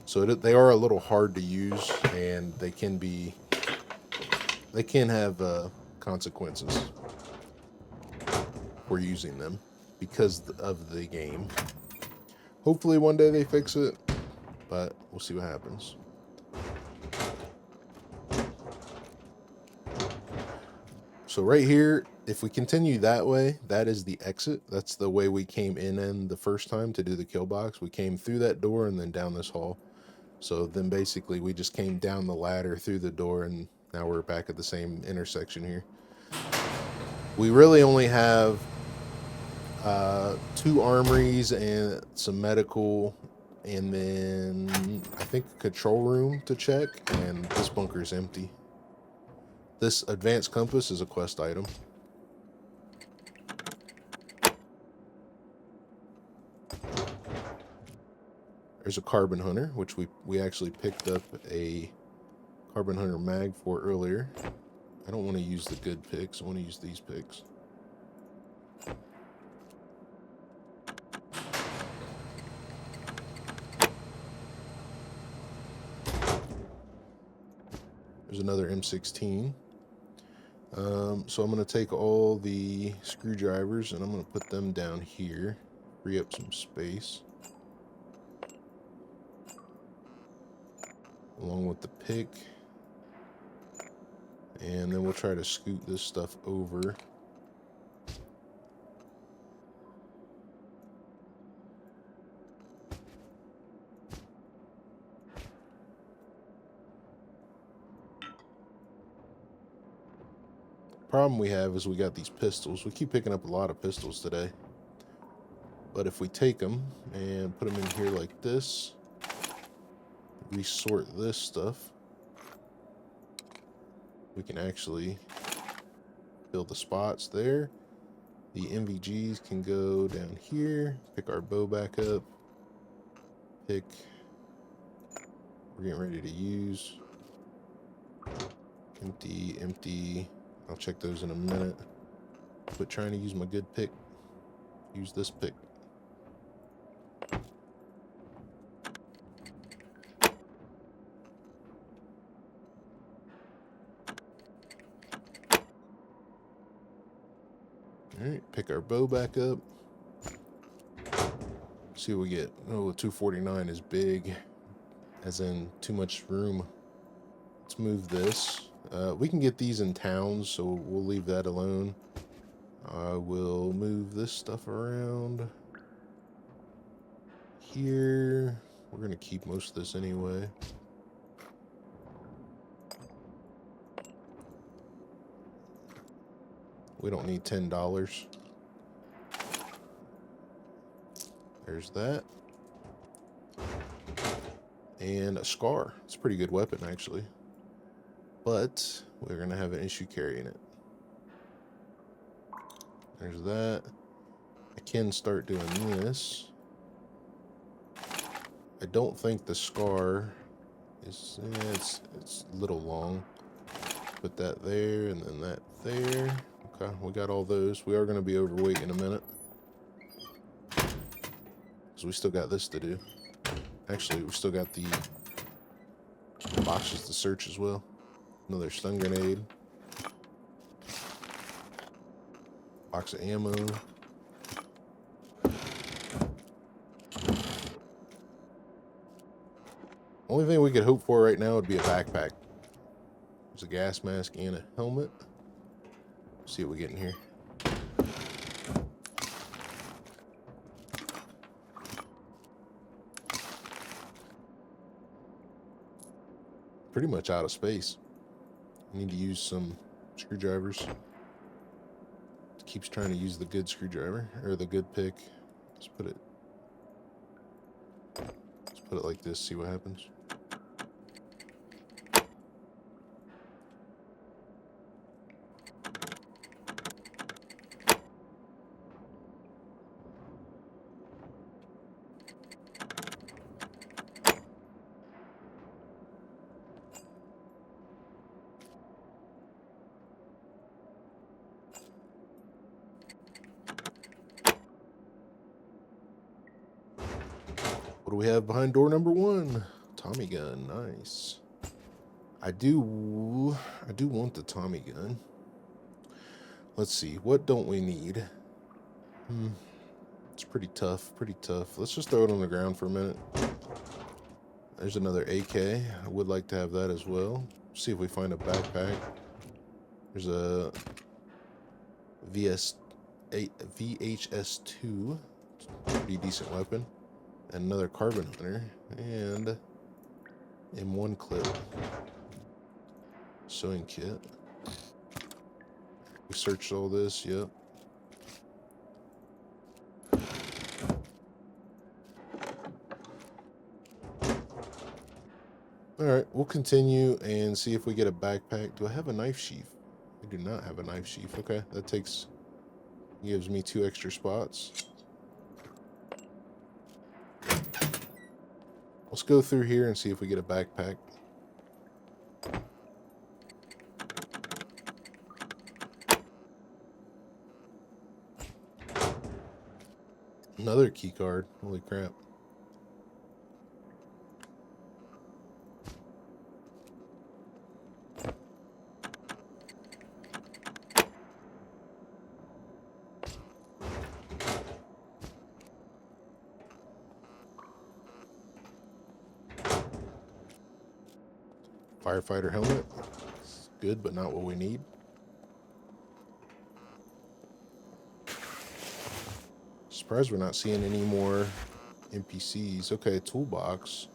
So they are a little hard to use, and they can have consequences for using them because of the game. Hopefully one day they fix it, but we'll see what happens. So right here, if we continue that way, that is the exit. That's the way we came in the first time to do the kill box. We came through that door and then down this hall. So then basically we just came down the ladder through the door, and now we're back at the same intersection here. We really only have 2 armories and some medical, and then I think a control room to check, and this bunker is empty. This advanced compass is a quest item. There's a carbon hunter, which we actually picked up a carbon hunter mag for earlier. I don't want to use the good picks. I want to use these picks. There's another M16. So I'm going to take all the screwdrivers and I'm going to put them down here, free up some space, along with the pick, and then we'll try to scoot this stuff over. Problem we have is we got these pistols. We keep picking up a lot of pistols today. But if we take them and put them in here like this, resort this stuff, we can actually fill the spots there. The MVGs can go down here. Pick our bow back up. Pick. We're getting ready to use. Empty, empty. I'll check those in a minute. Quit trying to use my good pick. Use this pick. Alright, pick our bow back up. See what we get. Oh, 249 is big. As in, too much room. Let's move this. We can get these in towns, so we'll leave that alone. I will move this stuff around. Here. We're going to keep most of this anyway. We don't need $10. There's that. And a SCAR. It's a pretty good weapon, actually. But we're going to have an issue carrying it. There's that. I can start doing this. I don't think the SCAR is... it's a little long. Put that there, and then that there. Okay, we got all those. We are going to be overweight in a minute. Because we still got this to do. Actually, we still got the boxes to search as well. Another stun grenade. Box of ammo. Only thing we could hope for right now would be a backpack. There's a gas mask and a helmet. Let's see what we get in here. Pretty much out of space. I need to use some screwdrivers. It keeps trying to use the good screwdriver, or the good pick. Let's put it like this, see what happens. What do we have behind door number 1? Tommy gun, nice. I do want the Tommy gun. Let's see, what don't we need? It's pretty tough, pretty tough. Let's just throw it on the ground for a minute. There's another AK. I would like to have that as well. See if we find a backpack. There's a VHS2. Pretty decent weapon. And another carbon hunter. And M1 clip. Sewing kit. We searched all this, yep. Alright, we'll continue and see if we get a backpack. Do I have a knife sheath? I do not have a knife sheath. Okay, that gives me 2 extra spots. Let's go through here and see if we get a backpack. Another key card. Holy crap. Firefighter helmet. It's good, but not what we need. Surprised we're not seeing any more NPCs. Okay, toolbox.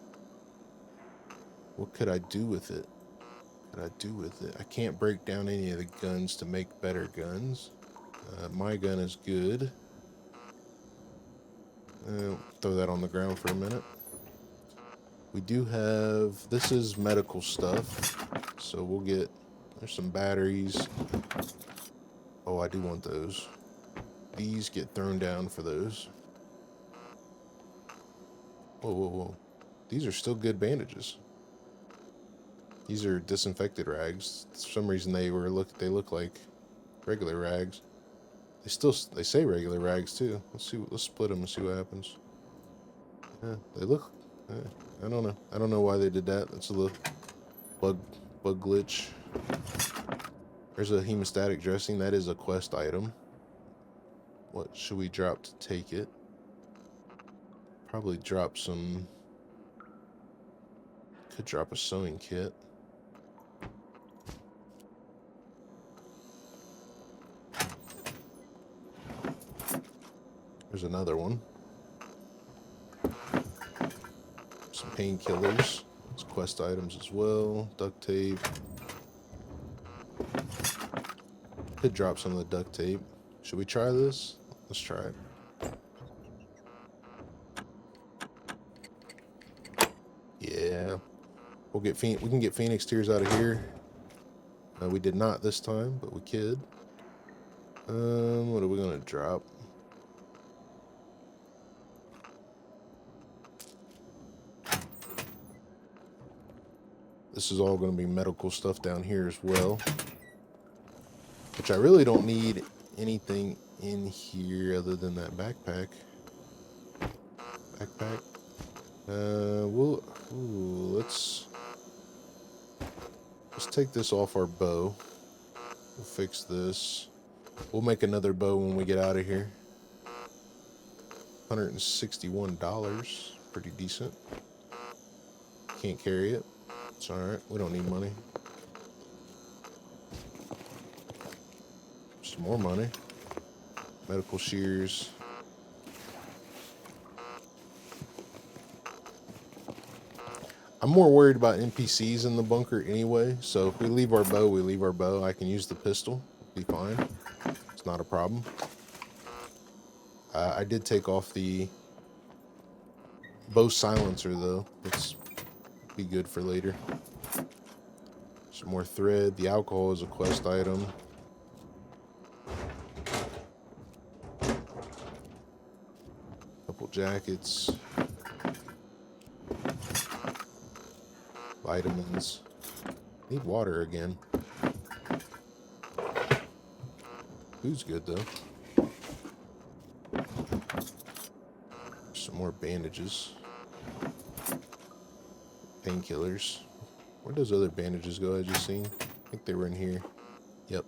What could I do with it? I can't break down any of the guns to make better guns. My gun is good. Throw that on the ground for a minute. We do have, this is medical stuff, so we'll get, there's some batteries. Oh, I do want those. these get thrown down for those. Whoa, whoa, whoa. These are still good bandages. These are disinfected rags. For some reason they look like regular rags. They say regular rags too. Let's split them and see what happens. Yeah, they look. I don't know. I don't know why they did that. That's a little bug glitch. There's a hemostatic dressing. That is a quest item. What should we drop to take it? Probably drop some. Could drop a sewing kit. There's another one. Some painkillers. It's quest items as well. Duct tape. Could drop some of the duct tape. Should we try this? Let's try it. Yeah. We can get Phoenix Tears out of here. We did not this time, but we could. What are we gonna drop? This is all going to be medical stuff down here as well. Which I really don't need anything in here other than that backpack. Let's take this off our bow. We'll fix this. We'll make another bow when we get out of here. $161. Pretty decent. Can't carry it. It's alright. We don't need money. Some more money. Medical shears. I'm more worried about NPCs in the bunker anyway, so if we leave our bow, we leave our bow. I can use the pistol. Be fine. It's not a problem. I did take off the bow silencer though. It's be good for later. Some more thread. The alcohol is a quest item. Couple jackets. Vitamins. Need water again. Food's good though. Some more bandages. Painkillers. Where does other bandages go? I just seen. I think they were in here. Yep.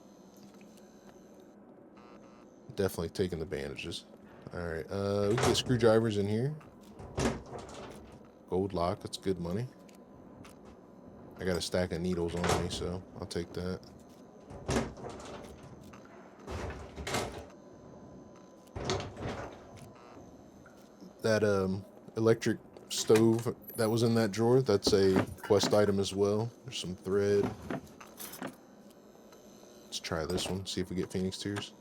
Definitely taking the bandages. Alright, we can get screwdrivers in here. Gold lock, that's good money. I got a stack of needles on me, so I'll take that. That electric stove that was in that drawer, that's a quest item as well. There's some thread. Let's try this one, see if we get Phoenix Tears.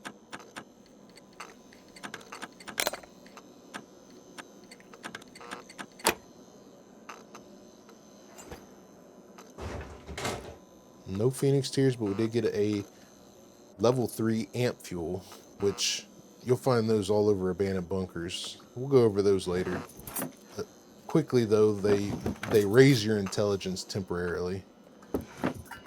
No Phoenix Tears, but we did get a level 3 amp fuel, which you'll find those all over abandoned bunkers. We'll go over those later. Quickly though, they raise your intelligence temporarily.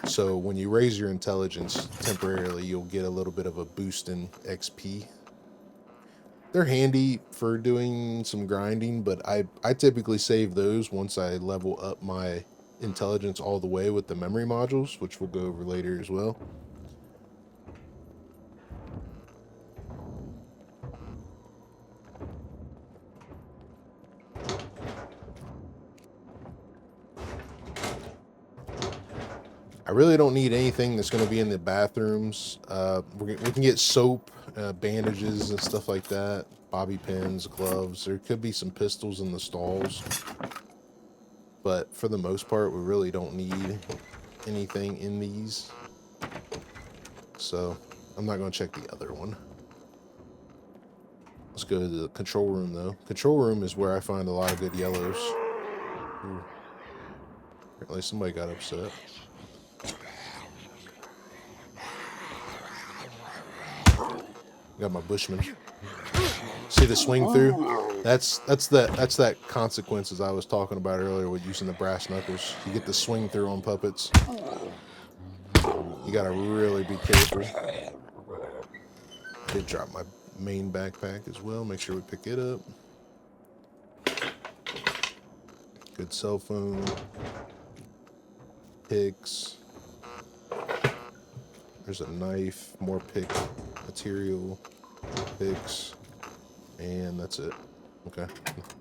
So when you raise your intelligence temporarily, you'll get a little bit of a boost in XP. They're handy for doing some grinding, but I typically save those once I level up my intelligence all the way with the memory modules, which we'll go over later as well. I really don't need anything that's going to be in the bathrooms. We can get soap, bandages and stuff like that, bobby pins, gloves. There could be some pistols in the stalls. But for the most part, we really don't need anything in these. So I'm not going to check the other one. Let's go to the control room though. Control room is where I find a lot of good yellows. Ooh. Apparently somebody got upset. Got my Bushman. See the swing through? That's that consequences I was talking about earlier with using the brass knuckles. You get the swing through on puppets. You gotta really be careful. I did drop my main backpack as well. Make sure we pick it up. Good cell phone. Picks. There's a knife. More pick material. Picks. And that's it. Okay.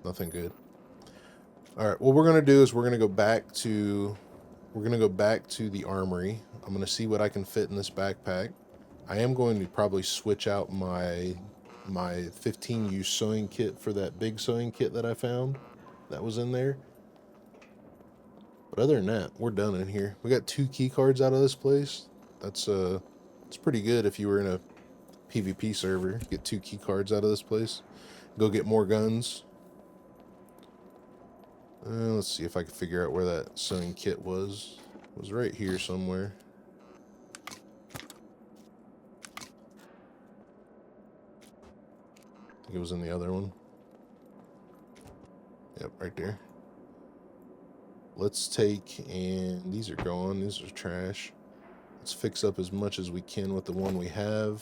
Nothing good. Alright, what we're gonna do is we're gonna go back to the armory. I'm gonna see what I can fit in this backpack. I am going to probably switch out my 15-use sewing kit for that big sewing kit that I found that was in there. But other than that, we're done in here. We got 2 key cards out of this place. That's it's pretty good if you were in a PvP server. Get 2 key cards out of this place. Go get more guns. Let's see if I can figure out where that sewing kit was. It was right here somewhere. I think it was in the other one. Yep, right there. Let's take, and these are gone. These are trash. Let's fix up as much as we can with the one we have.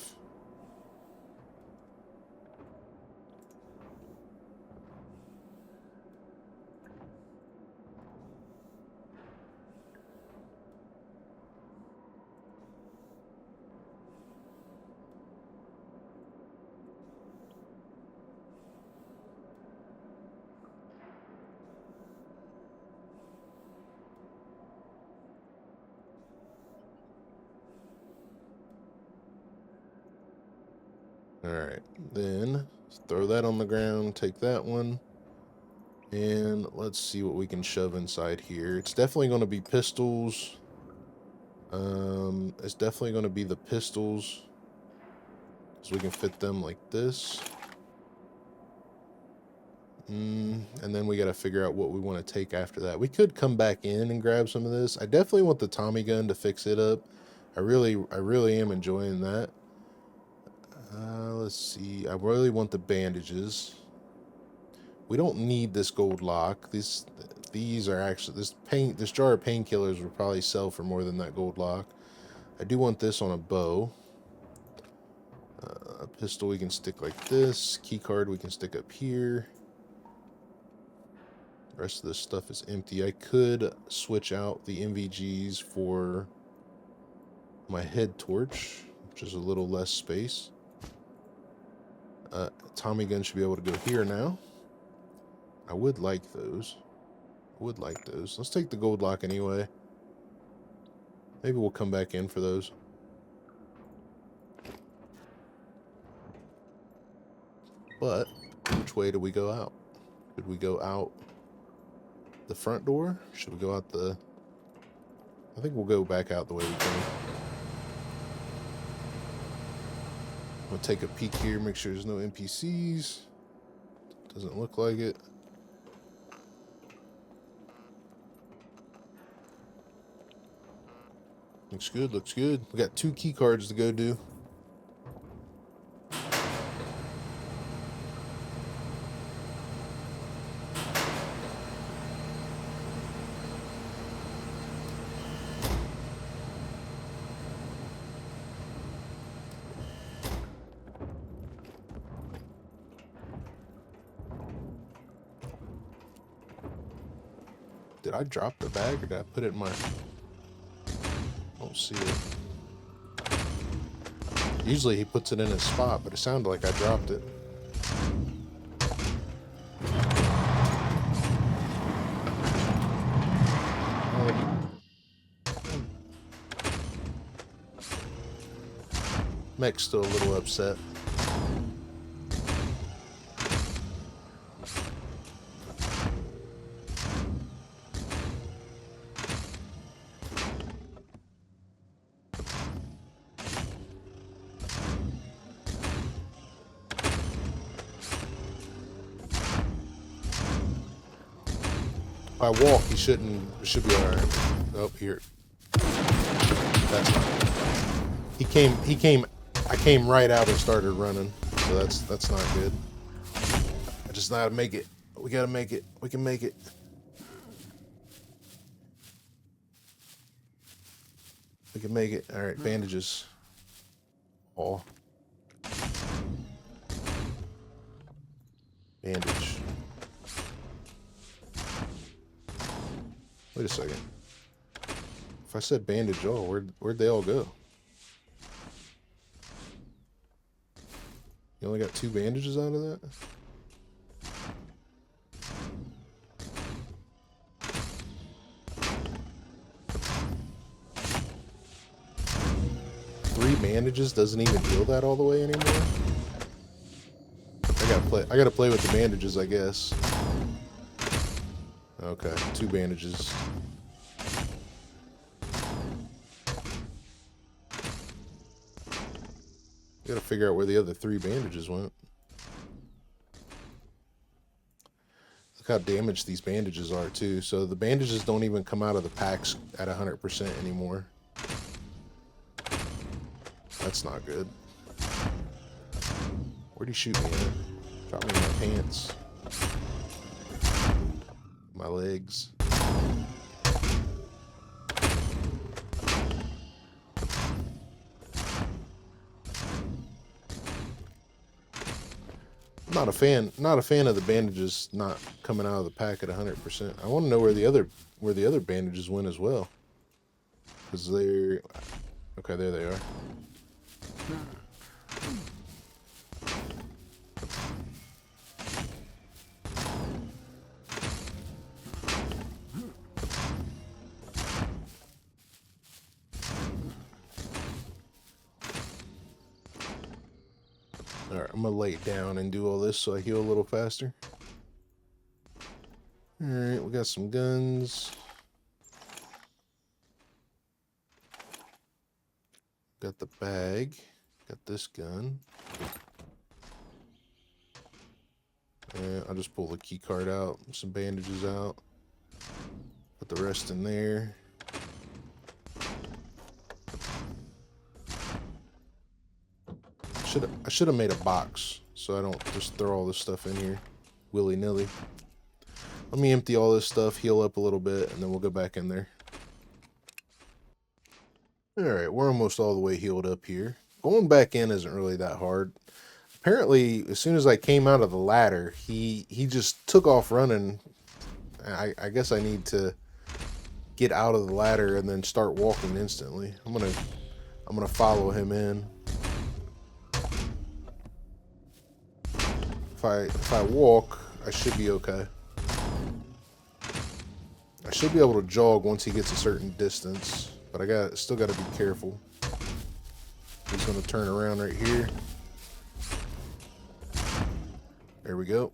Alright, then throw that on the ground, take that one, and let's see what we can shove inside here. It's definitely going to be pistols. It's definitely going to be the pistols, so we can fit them like this. And then we got to figure out what we want to take after that. We could come back in and grab some of this. I definitely want the Tommy gun to fix it up. I really am enjoying that. Let's see. I really want the bandages. We don't need this gold lock. These are actually this jar of painkillers will probably sell for more than that gold lock. I do want this on a bow. A pistol we can stick like this. Key card we can stick up here. The rest of this stuff is empty. I could switch out the MVGs for my head torch, which is a little less space. Tommy gun should be able to go here now. I would like those. Let's take the gold lock anyway. Maybe we'll come back in for those. But which way do we go out? Should we go out the front door? Should we go out the... I think we'll go back out the way we came. We'll take a peek here, make sure there's no NPCs. Doesn't look like it. Looks good, looks good. We got 2 key cards to go do. Did I drop the bag or did I put it in my... I don't see it. Usually he puts it in his spot, but it sounded like I dropped it. Mech's still a little upset. If I walk, it should be alright. Oh, here. That's not good. I came right out and started running, so that's not good. just gotta make it. We gotta make it. We can make it. We can make it. All right, bandages. Oh. Bandage. Wait a second. If I said bandage all, where'd they all go? You only got 2 bandages out of that? Three bandages doesn't even heal that all the way anymore? I gotta play with the bandages, I guess. Okay, 2 bandages. Gotta figure out where the other 3 bandages went. Look how damaged these bandages are too. So the bandages don't even come out of the packs at 100% anymore. That's not good. Where'd he shoot me at? Shot me in my pants. My legs. Not a fan of the bandages not coming out of the pack at 100%. I want to know where the other bandages went as well. Because they're okay, there they are. Alright, I'm gonna lay it down and do all this so I heal a little faster. Alright, we got some guns. Got the bag. Got this gun. And I'll just pull the key card out, some bandages out. Put the rest in there. I should have made a box so I don't just throw all this stuff in here willy-nilly. Let me empty all this stuff, heal up a little bit, and then we'll go back in there. Alright, we're almost all the way healed up here. Going back in isn't really that hard. Apparently, as soon as I came out of the ladder, he just took off running. I guess I need to get out of the ladder and then start walking instantly. I'm gonna follow him in. If I walk, I should be okay. I should be able to jog once he gets a certain distance, but I still got to be careful. He's going to turn around right here. There we go.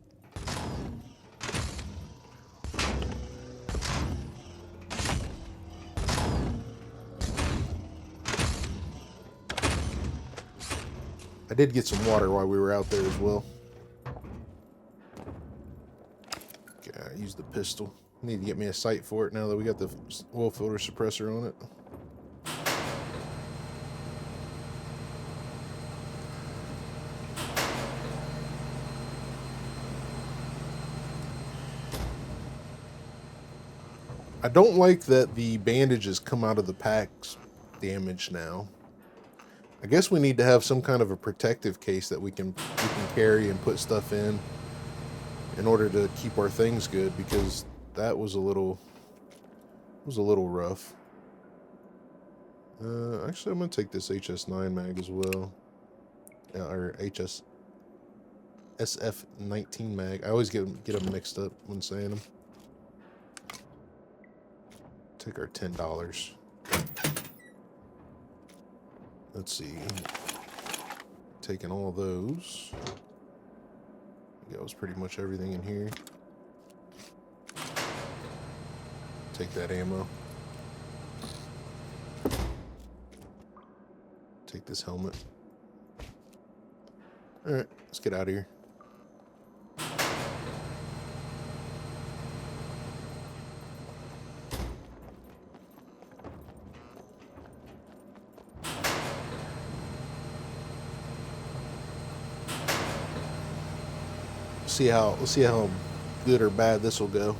I did get some water while we were out there as well. Use the pistol. Need to get me a sight for it now that we got the oil filter suppressor on it. I don't like that the bandages come out of the packs damaged now. I guess we need to have some kind of a protective case that we can carry and put stuff in order to keep our things good, because that was a little rough. Actually, I'm gonna take this HS9 mag as well, or SF19 mag. I always get them mixed up when saying them. Take our $10. Let's see. Taking all those. That was pretty much everything in here. Take that ammo. Take this helmet. Alright, let's get out of here. see how good or bad this will go.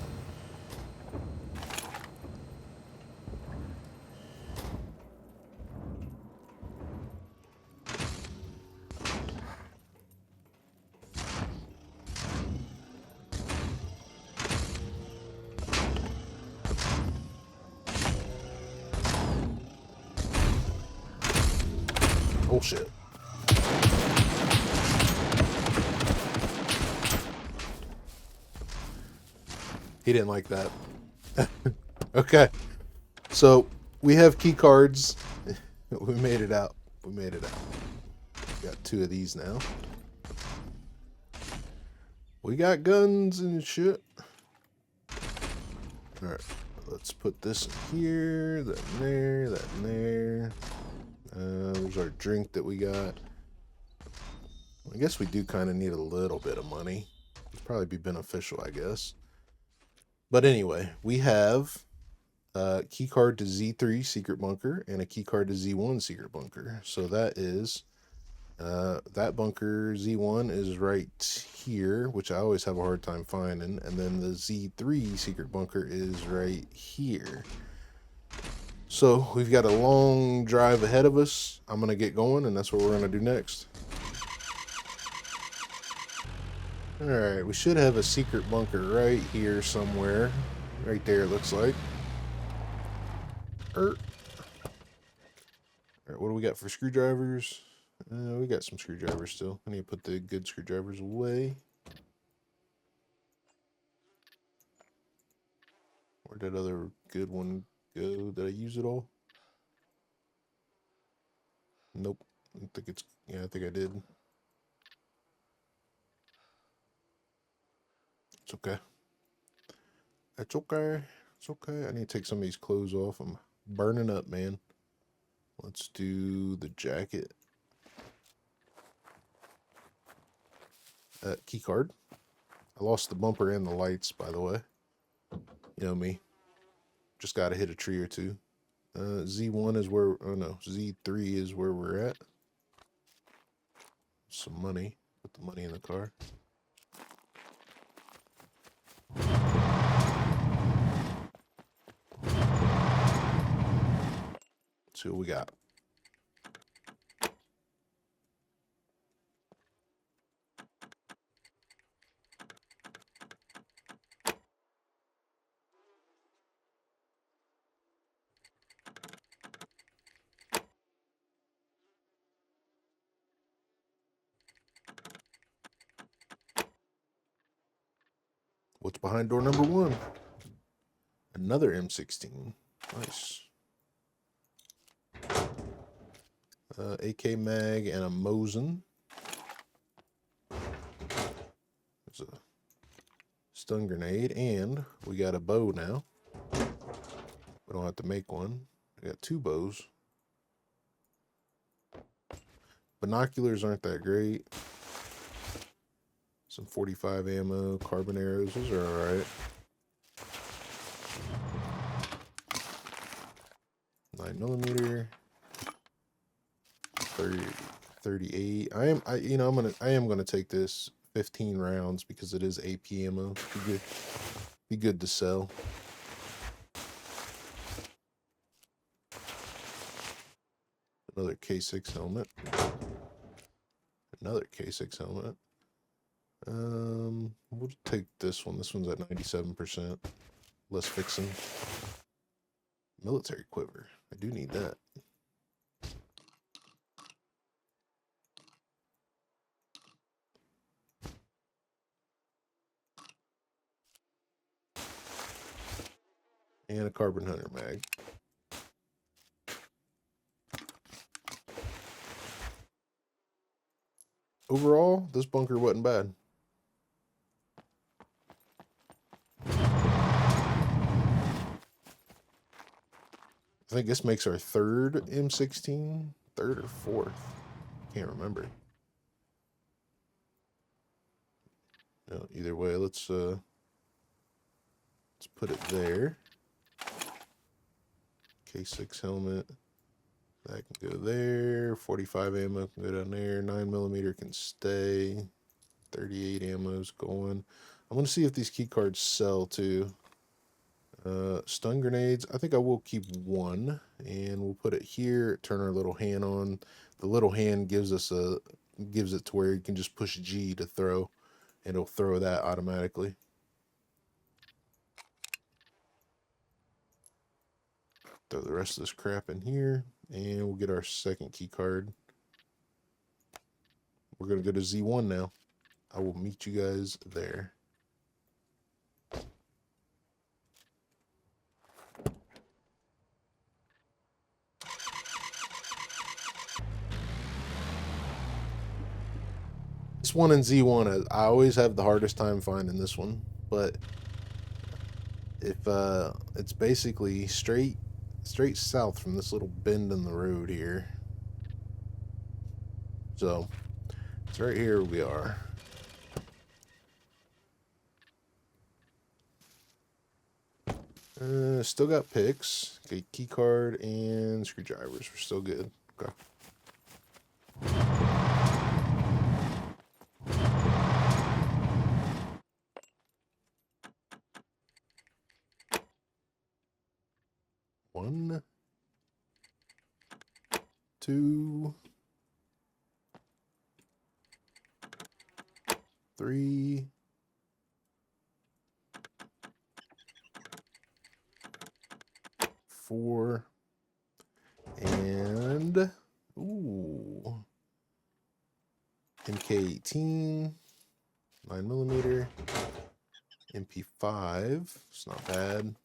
Bullshit. He didn't like that. Okay. So we have key cards. We made it out. We made it out. Got 2 of these now. We got guns and shit. Alright. Let's put this in here. That in there. That in there. There's our drink that we got. I guess we do kind of need a little bit of money. It'd probably be beneficial, I guess. But anyway, we have a key card to Z3 Secret Bunker and a key card to Z1 Secret Bunker. So that is, that bunker Z1 is right here, which I always have a hard time finding. And then the Z3 Secret Bunker is right here. So we've got a long drive ahead of us. I'm going to get going, and that's what we're going to do next. Alright, we should have a secret bunker right here somewhere. Right there, it looks like. Alright, what do we got for screwdrivers? We got some screwdrivers still. I need to put the good screwdrivers away. Where'd that other good one go? Did I use it all? Nope. I don't think it's... Yeah, I think I did. It's okay. It's okay. It's okay. I need to take some of these clothes off. I'm burning up, man. Let's do the jacket. Key card. I lost the bumper and the lights, by the way. You know me. Just got to hit a tree or two. Z1 is where... Oh, no. Z3 is where we're at. Some money. Put the money in the car. See what we got. What's behind door number 1? Another M16. Nice. AK mag and a Mosin. There's a stun grenade, and we got a bow now. We don't have to make one. We got 2 bows. Binoculars aren't that great. Some 45 ammo, carbon arrows, those are alright. 9mm, 38. I am gonna take this 15 rounds because it is AP ammo. Be good to sell. Another K6 helmet. Another K6 helmet. We'll take this one. This one's at 97%. Less fixing. Military quiver. I do need that. And a carbon hunter mag. Overall, this bunker wasn't bad. I think this makes our 3rd M16, 3rd or 4th. Can't remember. No, either way, let's put it there. K6 helmet. That can go there. 45 ammo can go down there. 9mm can stay. 38 ammo's going. I'm going to see if these key cards sell too. Stun grenades, I think I will keep one, and we'll put it here, turn our little hand on. The little hand gives it to where you can just push G to throw, and it'll throw that automatically. Throw the rest of this crap in here, and we'll get our second key card. We're going to go to Z1 now. I will meet you guys there. This one in Z1, I always have the hardest time finding this one, but if it's basically straight south from this little bend in the road here. So it's right here we are. Still got picks. Okay, key card and screwdrivers. We're still good. Okay. One, two, three, four, and ooh, MK18, 9mm, MP5. It's not bad.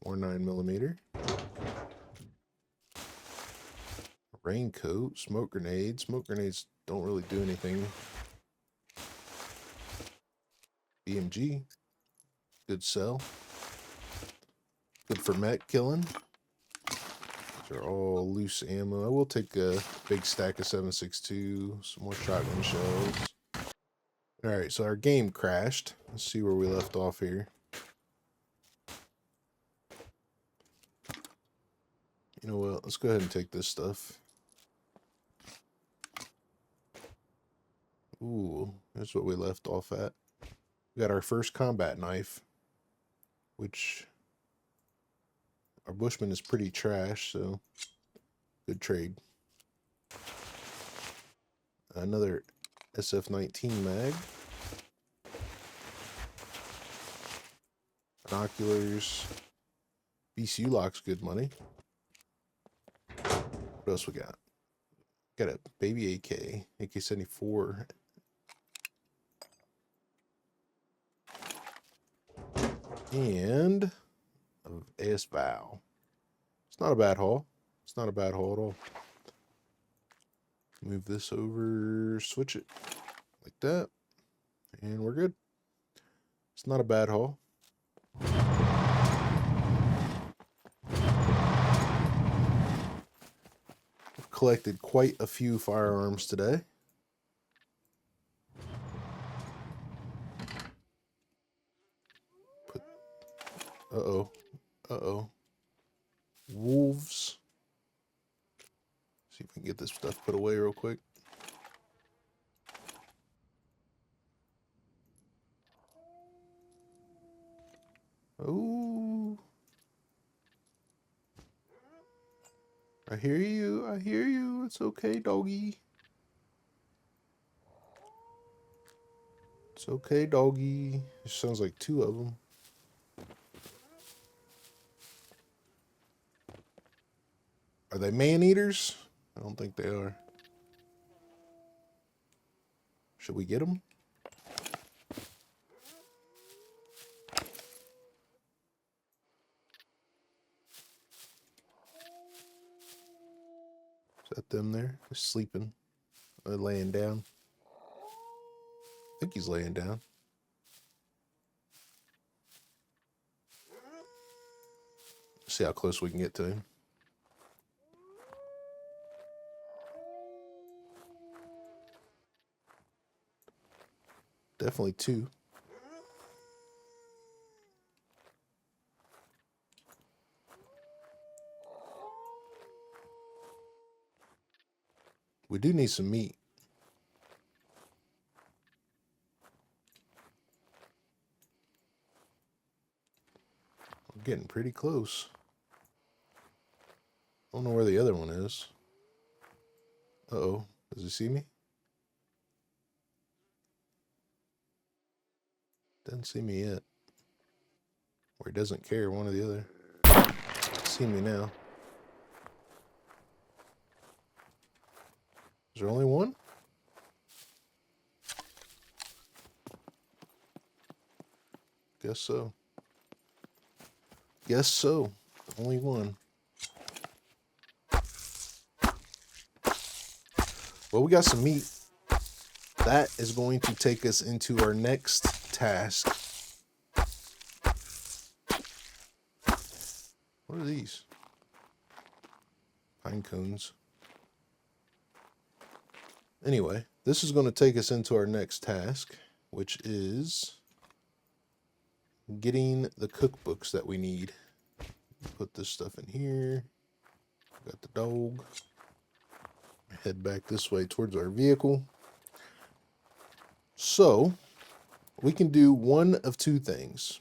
More 9mm. Raincoat, smoke grenades. Smoke grenades don't really do anything. BMG, good sell. Good for mech killing. These are all loose ammo. I will take a big stack of 7.62, some more shotgun shells. Alright, so our game crashed. Let's see where we left off here. You know what? Let's go ahead and take this stuff. Ooh, that's what we left off at. We got our first combat knife, which our Bushman is pretty trash, so good trade. Another SF-19 mag. Binoculars. BCU lock's good money. What else we got? Got a baby AK, AK-74. And AS Vow. It's not a bad haul. It's not a bad haul at all. Move this over, switch it like that, and we're good. It's not a bad haul. I've collected quite a few firearms today. Uh-oh. Wolves. See if we can get this stuff put away real quick. Oh. I hear you. I hear you. It's okay, doggy. It's okay, doggy. It sounds like two of them. Are they man-eaters? I don't think they are. Should we get them? Is that them there? They're sleeping. They're laying down. I think he's laying down. See how close we can get to him. Definitely two. We do need some meat. I'm getting pretty close. I don't know where the other one is. Uh-oh. Does he see me? Doesn't see me yet. Or he doesn't care, one or the other. See me now. Is there only one? Guess so. Guess so. Only one. Well, we got some meat. That is going to take us into our next task. What are these? Pine cones. Anyway, this is going to take us into our next task, which is getting the cookbooks that we need. Put this stuff in here. Got the dog. Head back this way towards our vehicle. So, we can do one of two things.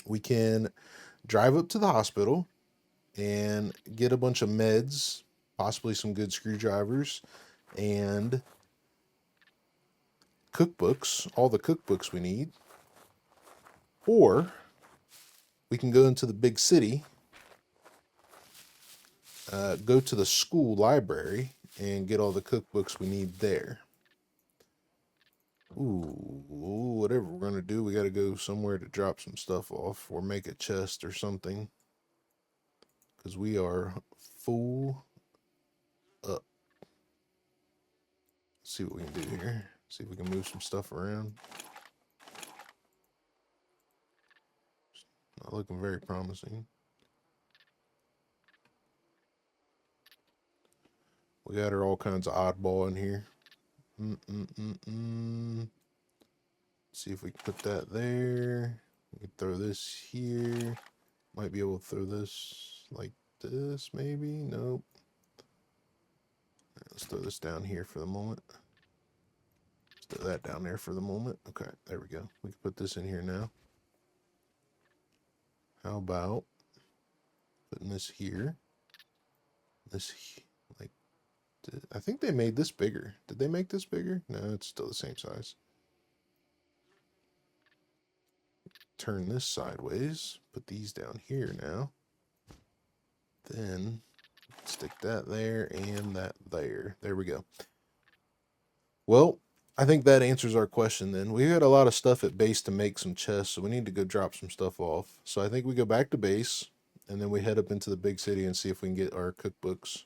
We can drive up to the hospital and get a bunch of meds, possibly some good screwdrivers, and cookbooks, all the cookbooks we need. Or we can go into the big city, go to the school library, and get all the cookbooks we need there. Ooh, whatever we're going to do, we got to go somewhere to drop some stuff off or make a chest or something. Because we are full up. Let's see what we can do here. See if we can move some stuff around. Not looking very promising. We got her all kinds of oddball in here. See if we can put that there. We can throw this here. Might be able to throw this like this, maybe. Nope. Let's throw this down here for the moment. Let's throw that down there for the moment. Okay, there we go. We can put this in here now. How about putting this here? This, like, I think they made this bigger. Did they make this bigger? No, it's still the same size. Turn this sideways. Put these down here now. Then stick that there and that there. There we go. Well, I think that answers our question then. We had a lot of stuff at base to make some chests, so we need to go drop some stuff off. So I think we go back to base, and then we head up into the big city and see if we can get our cookbooks.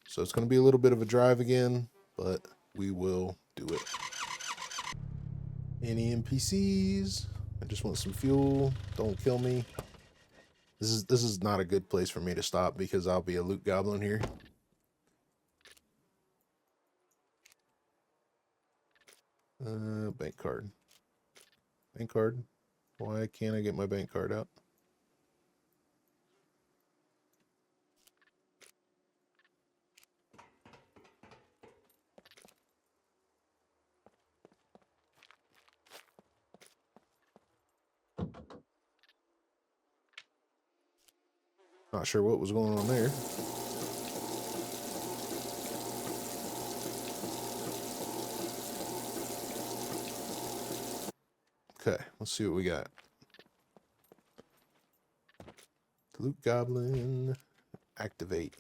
So it's going to be a little bit of a drive again, but we will do it. Any NPCs? I just want some fuel. Don't kill me. This is not a good place for me to stop because I'll be a loot goblin here. Bank card. Bank card. Why can't I get my bank card out? Not sure what was going on there. Okay, let's see what we got. Loot goblin, activate.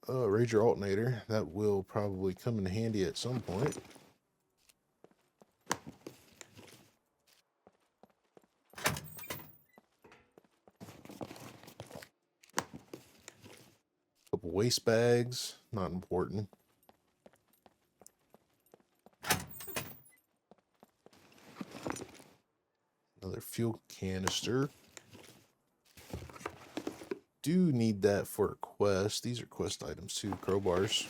Rager alternator. That will probably come in handy at some point. Couple waste bags, not important. Another fuel canister. Do need that for a quest. These are quest items too. Crowbars.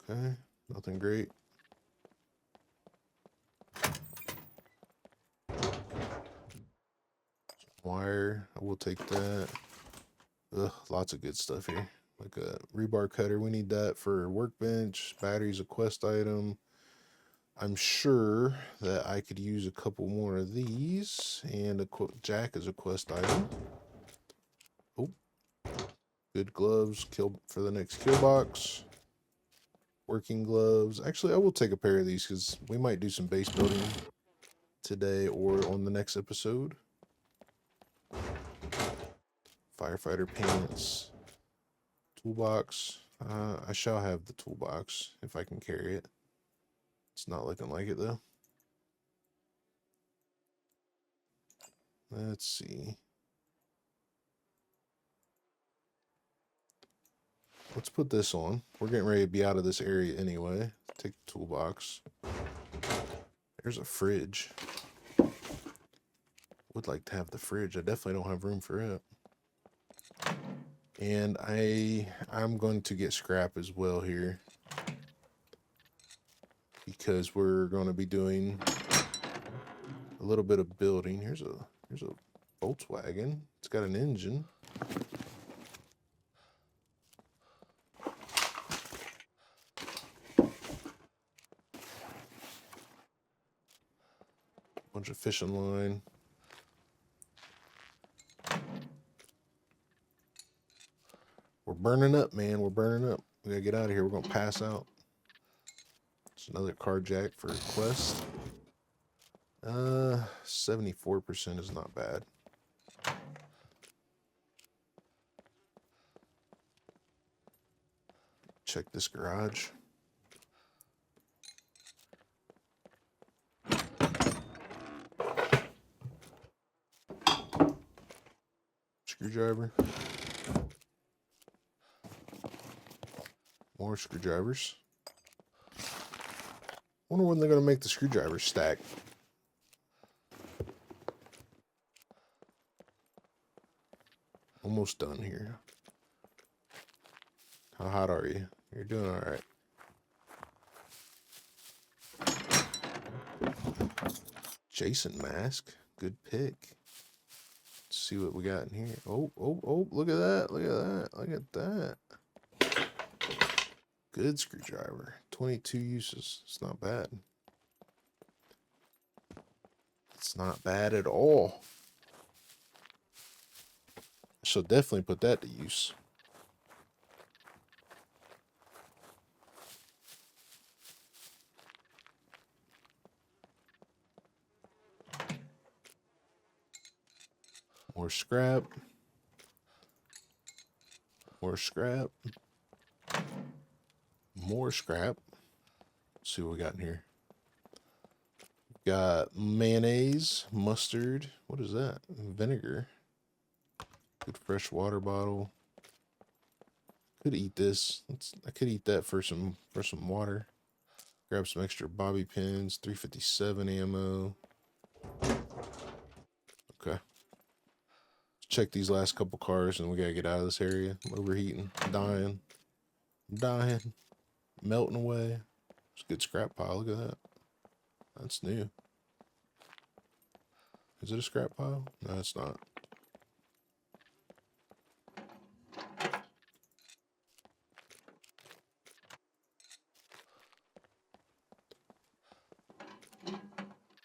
Okay, nothing great. Wire, I will take that. Ugh, lots of good stuff here. Like a rebar cutter, we need that for workbench. Batteries, a quest item. I'm sure that I could use a couple more of these, and a jack is a quest item. Oh, good gloves, kill for the next kill box. Working gloves. Actually, I will take a pair of these because we might do some base building today or on the next episode. Firefighter pants. Toolbox. I shall have the toolbox if I can carry it. It's not looking like it though. Let's see. Let's put this on. We're getting ready to be out of this area anyway. Take the toolbox. There's a fridge. Would like to have the fridge. I definitely don't have room for it. And I'm going to get scrap as well here, because we're going to be doing a little bit of building. Here's a Volkswagen. It's got an engine. Bunch of fishing line. We're burning up, man. We're burning up. We gotta get out of here. We're gonna pass out. It's another car jack for a quest. 74% is not bad. Check this garage. Screwdriver. More screwdrivers. Wonder when they're gonna make the screwdrivers stack. Almost done here. How hot are you? You're doing all right. Jason mask. Good pick. Let's see what we got in here. Oh, look at that. Look at that. Look at that. Good screwdriver. 22 uses. It's not bad. It's not bad at all. I shall definitely put that to use. More scrap. More scrap. More scrap. Let's see what we got in here. Got mayonnaise, mustard. What is that? Vinegar. Good fresh water bottle. Could eat this. I could eat that for some water. Grab some extra bobby pins. 357 ammo. Okay. Check these last couple cars and we gotta get out of this area. I'm overheating. I'm dying. Melting away. It's a good scrap pile. Look at that. That's new. Is it a scrap pile? No, it's not.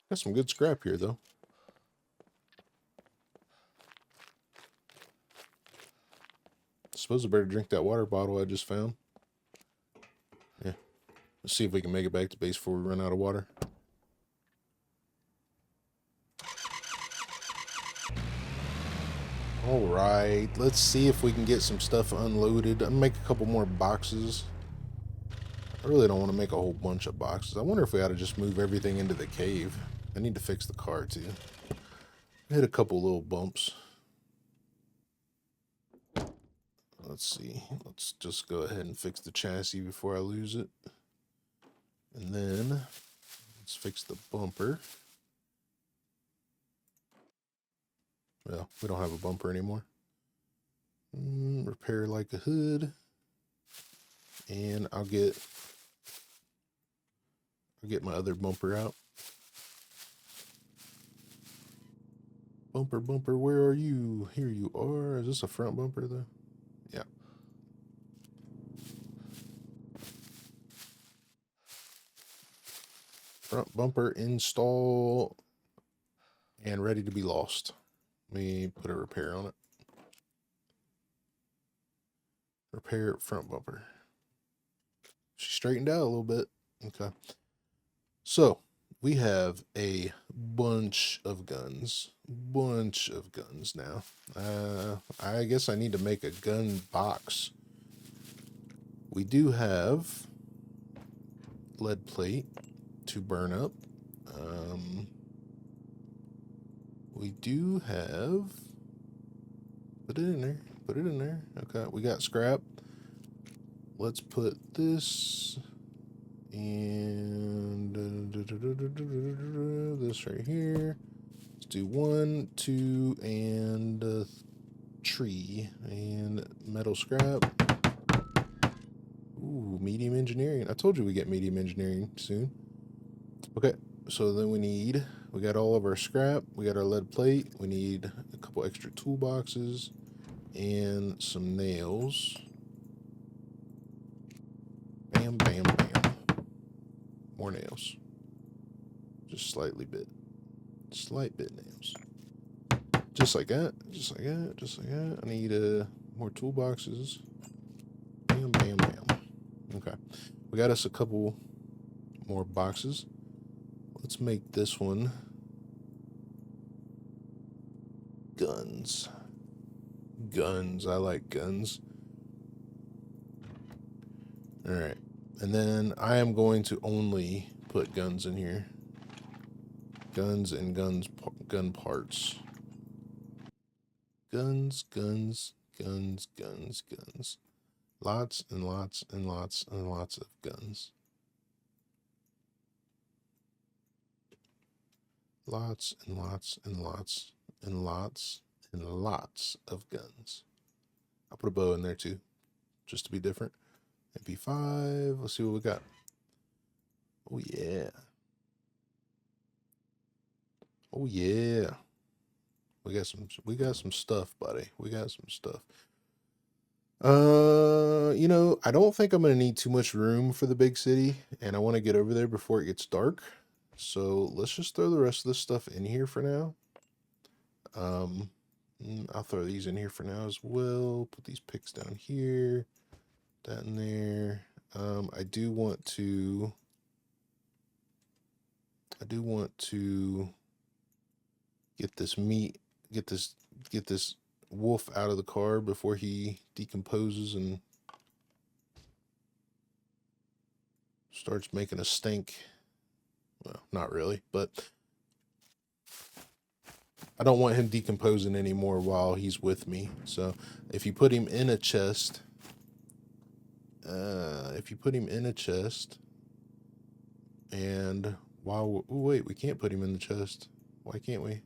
Got some good scrap here, though. I suppose I better drink that water bottle I just found. Yeah. Let's see if we can make it back to base before we run out of water. All right, let's see if we can get some stuff unloaded. I'm gonna make a couple more boxes. I really don't want to make a whole bunch of boxes. I wonder if we ought to just move everything into the cave. I need to fix the car too. Hit a couple little bumps. Let's see. Let's just go ahead and fix the chassis before I lose it. And then let's fix the bumper. Well, we don't have a bumper anymore. Repair like a hood. And I'll get my other bumper out. Bumper, where are you? Here you are. Is this a front bumper though? Yeah. Front bumper install and ready to be lost. Let me put a repair on it. Repair front bumper. She straightened out a little bit. Okay. So we have a bunch of guns. Bunch of guns now. I guess I need to make a gun box. We do have lead plate to burn up. We do have, put it in there, put it in there. Okay, we got scrap. Let's put this and this right here. Let's do 1, 2, and tree and metal scrap. Ooh, medium engineering. I told you we get medium engineering soon. Okay, so then we got all of our scrap. We got our lead plate. We need a couple extra toolboxes and some nails. Bam, bam, bam. More nails. Just slight bit nails. Just like that, just like that, just like that. I need more toolboxes. Bam, bam, bam. Okay, we got us a couple more boxes. Let's make this one guns. Guns, I like guns. All right, and then I am going to only put guns in here. Guns and gun parts. Guns, guns, guns, guns, guns. Lots and lots and lots and lots of guns. Lots and lots and lots and lots and lots of guns. I'll put a bow in there too, just to be different. MP5, let's see what we got. Oh yeah. Oh yeah. We got some stuff, buddy. We got some stuff. You know, I don't think I'm gonna need too much room for the big city, and I want to get over there before it gets dark. So let's just throw the rest of this stuff in here for now. I'll throw these in here for now as well. Put these picks down here, that in there. I do want to get this meat, get this wolf out of the car before he decomposes and starts making a stink. Well, not really, but I don't want him decomposing anymore while he's with me. So if you put him in a chest, and while wait, we can't put him in the chest. Why can't we?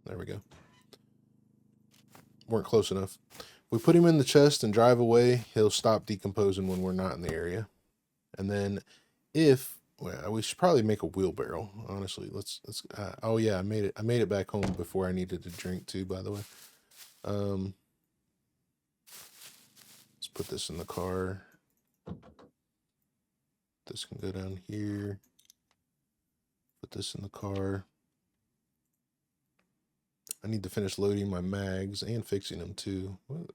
There we go. Weren't close enough. We put him in the chest and drive away, he'll stop decomposing when we're not in the area. And then well, we should probably make a wheelbarrow, honestly. Let's oh yeah, I made it back home before I needed to drink too, by the way. Let's put this in the car. This can go down here. Put this in the car. I need to finish loading my mags and fixing them too. What?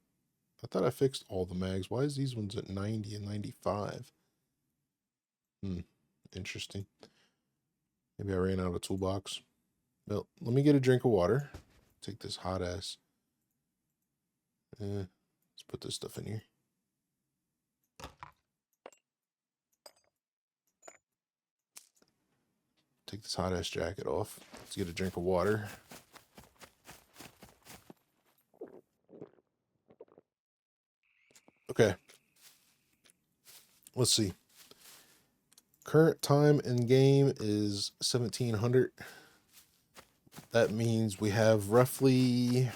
I thought I fixed all the mags. Why is these ones at 90 and 95? Interesting. Maybe I ran out of toolbox. Well, let me get a drink of water. Take this hot ass. Let's put this stuff in here. Take this hot ass jacket off. Let's get a drink of water. Okay. Let's see. Current time in game is 1700. That means I have roughly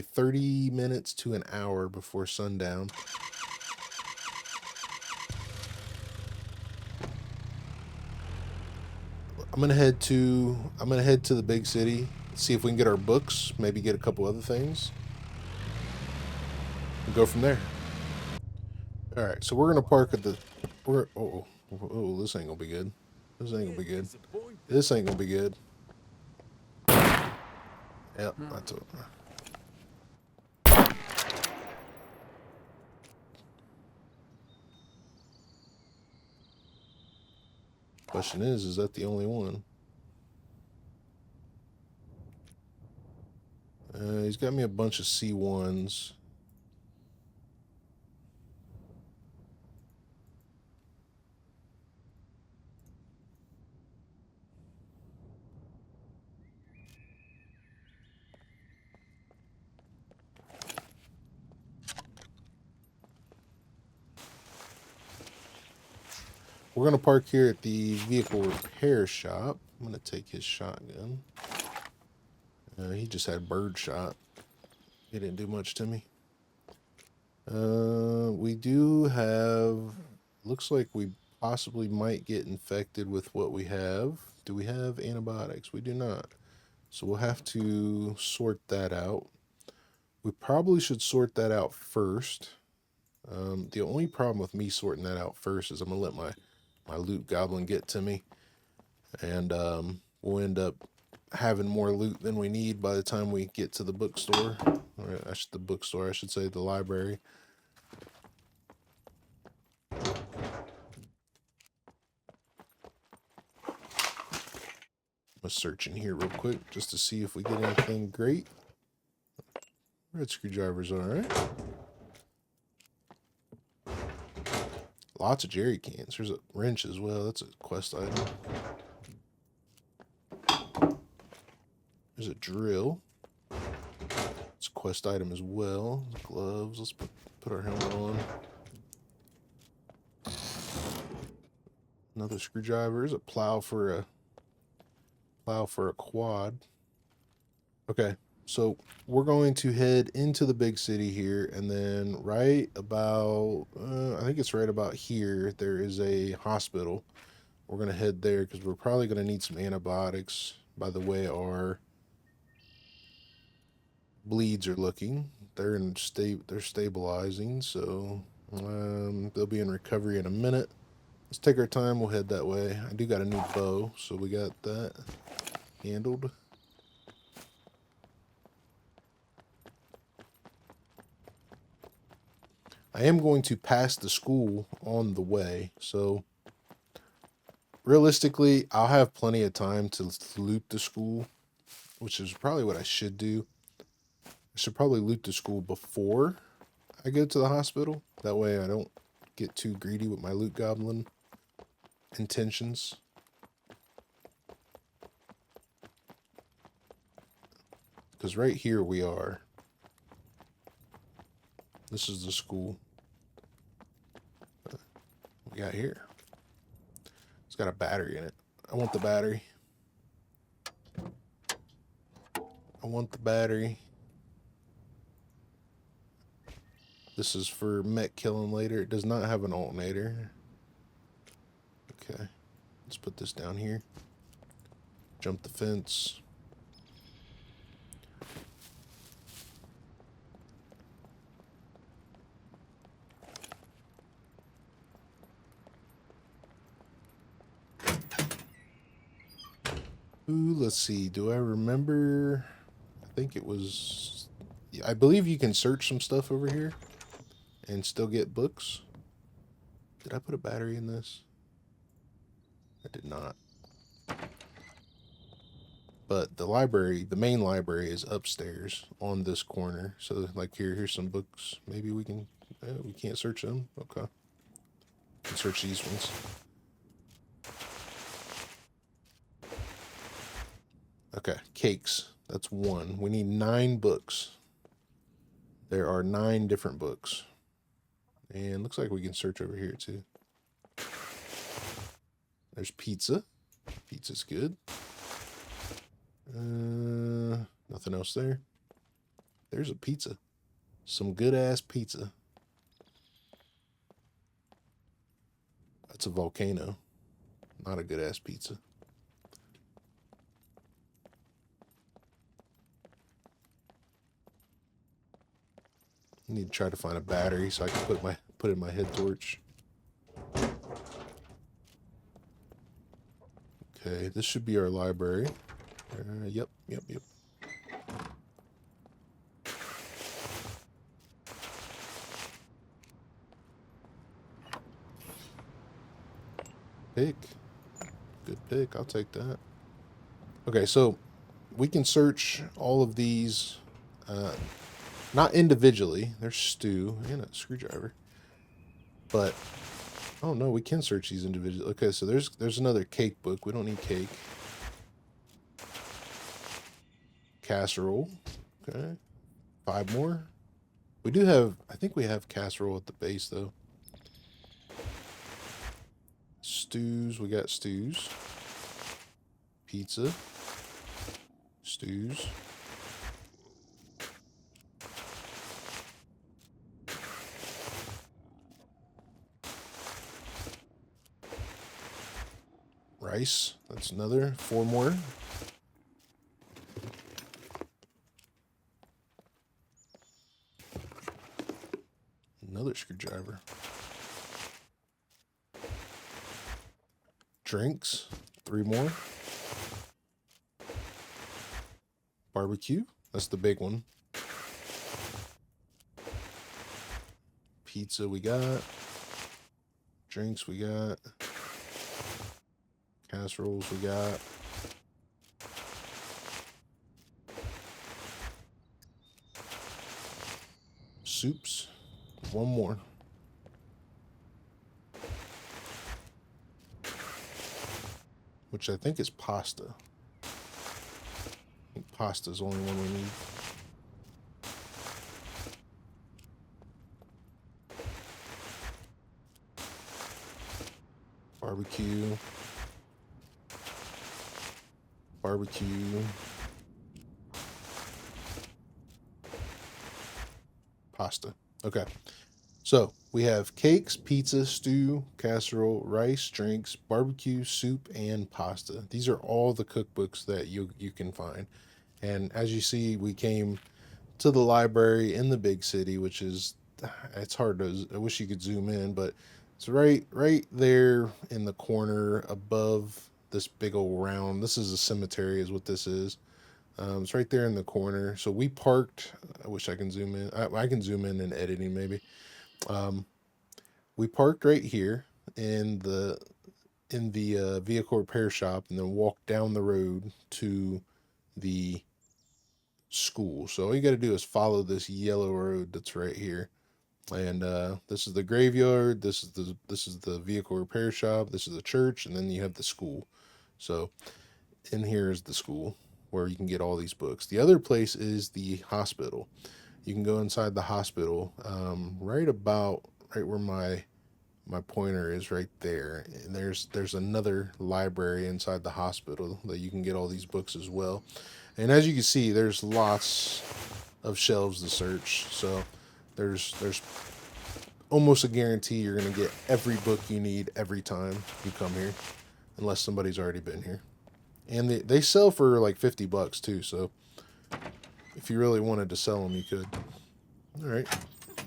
30 minutes to an hour before sundown. I'm gonna head to the big city, see if we can get our books, maybe get a couple other things, and go from there. All right, so we're gonna park at the Oh, this ain't gonna be good. This ain't gonna be good. This ain't gonna be good. Yep, that's it. Question is that the only one? He's got me a bunch of C1s. We're going to park here at the vehicle repair shop. I'm going to take his shotgun. He just had bird shot. He didn't do much to me. We do have... Looks like we possibly might get infected with what we have. Do we have antibiotics? We do not. So we'll have to sort that out. We probably should sort that out first. The only problem with me sorting that out first is I'm going to let my loot goblin get to me. And we'll end up having more loot than we need by the time we get to the bookstore. Or the bookstore, I should say, the library. I'm going to search in here real quick just to see if we get anything great. Red screwdriver's alright. Lots of jerry cans. There's a wrench as well. That's a quest item. There's a drill. It's a quest item as well. Gloves. Let's put our helmet on. Another screwdriver. There's a plow for a quad. Okay, so we're going to head into the big city here, and then right about I think it's right about here there is a hospital. We're gonna head there because we're probably gonna need some antibiotics. By the way, our bleeds are looking. They're stabilizing, so they'll be in recovery in a minute. Let's take our time. We'll head that way. I do got a new bow, so we got that handled. I am going to pass the school on the way, so realistically, I'll have plenty of time to loot the school, which is probably what I should do. I should probably loot the school before I go to the hospital. That way I don't get too greedy with my loot goblin intentions. Because right here we are. This is the school. What we got here? It's got a battery in it. I want the battery. I want the battery. This is for mech killing later. It does not have an alternator. Okay. Let's put this down here. Jump the fence. Ooh, let's see. Do I remember? I think it was... I believe you can search some stuff over here and still get books. Did I put a battery in this? I did not. But the library, the main library is upstairs on this corner. So like here's some books. Maybe we can, we can't search them. Okay. We can search these ones. Okay, cakes. That's one. We need 9 books. There are 9 different books. And looks like we can search over here too. There's pizza. Pizza's good. Nothing else there. There's a pizza. Some good ass pizza. That's a volcano. Not a good ass pizza. I need to try to find a battery so I can put in my head torch. Okay, this should be our library. Yep. Pick. Good pick. I'll take that. Okay, so we can search all of these, not individually. There's stew and a screwdriver. But, oh no, we can search these individually. Okay, so there's another cake book. We don't need cake. Casserole. Okay. 5 more. We do have, I think we have casserole at the base though. Stews, we got stews. Pizza. Stews. Rice, that's another. 4 more. Another screwdriver. Drinks, 3 more. Barbecue, that's the big one. Pizza we got. Drinks we got. Casseroles we got. Soups, 1 more. Which I think is pasta. I think pasta is the only one we need. Barbecue. Barbecue. Pasta. Okay. So we have cakes, pizza, stew, casserole, rice, drinks, barbecue, soup, and pasta. These are all the cookbooks that you can find. And as you see, we came to the library in the big city, which is, it's hard to, I wish you could zoom in, but it's right there in the corner above this big old round. This is a cemetery is what this is. It's right there in the corner. So we parked, I wish I can zoom in. I can zoom in editing maybe. We parked right here in the vehicle repair shop and then walked down the road to the school. So all you got to do is follow this yellow road that's right here. And this is the graveyard, this is the vehicle repair shop, this is the church, and then you have the school. So in here is the school where you can get all these books. The other place is the hospital. You can go inside the hospital, right where my pointer is right there. And there's another library inside the hospital that you can get all these books as well. And as you can see, there's lots of shelves to search. So there's almost a guarantee you're going to get every book you need every time you come here, unless somebody's already been here. And they sell for like $50 too, so if you really wanted to sell them, you could. All right,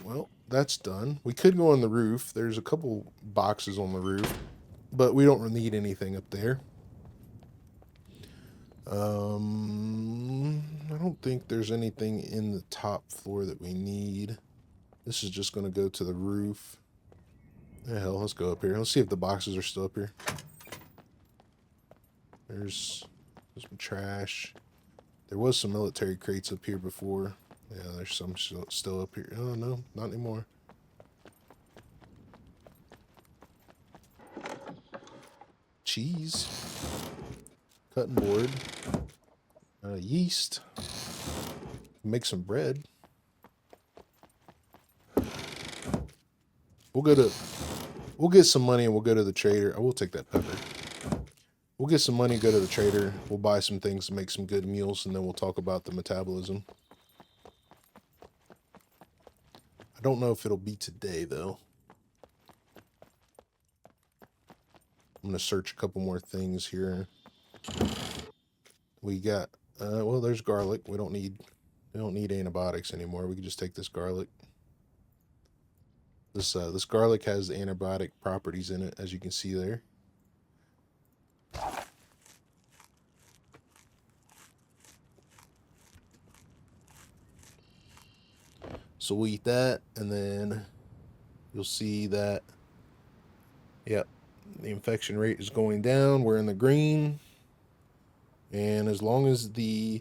well, that's done. We could go on the roof. There's a couple boxes on the roof, but we don't need anything up there. I don't think there's anything in the top floor that we need. This is just going to go to the roof. The hell, let's go up here. Let's see if the boxes are still up here. There's some trash. There was some military crates up here before. Yeah, there's some still up here. Oh, no, not anymore. Cheese. Cutting board. Yeast. Make some bread. We'll get some money and we'll go to the trader. I will take that pepper. We'll get some money, go to the trader. We'll buy some things to make some good meals, and then we'll talk about the metabolism. I don't know if it'll be today, though. I'm going to search a couple more things here. We got, well, there's garlic. We don't need antibiotics anymore. We can just take this garlic. This garlic has antibiotic properties in it, as you can see there. So we'll eat that, and then you'll see that, yep, the infection rate is going down. We're in the green. And as long as these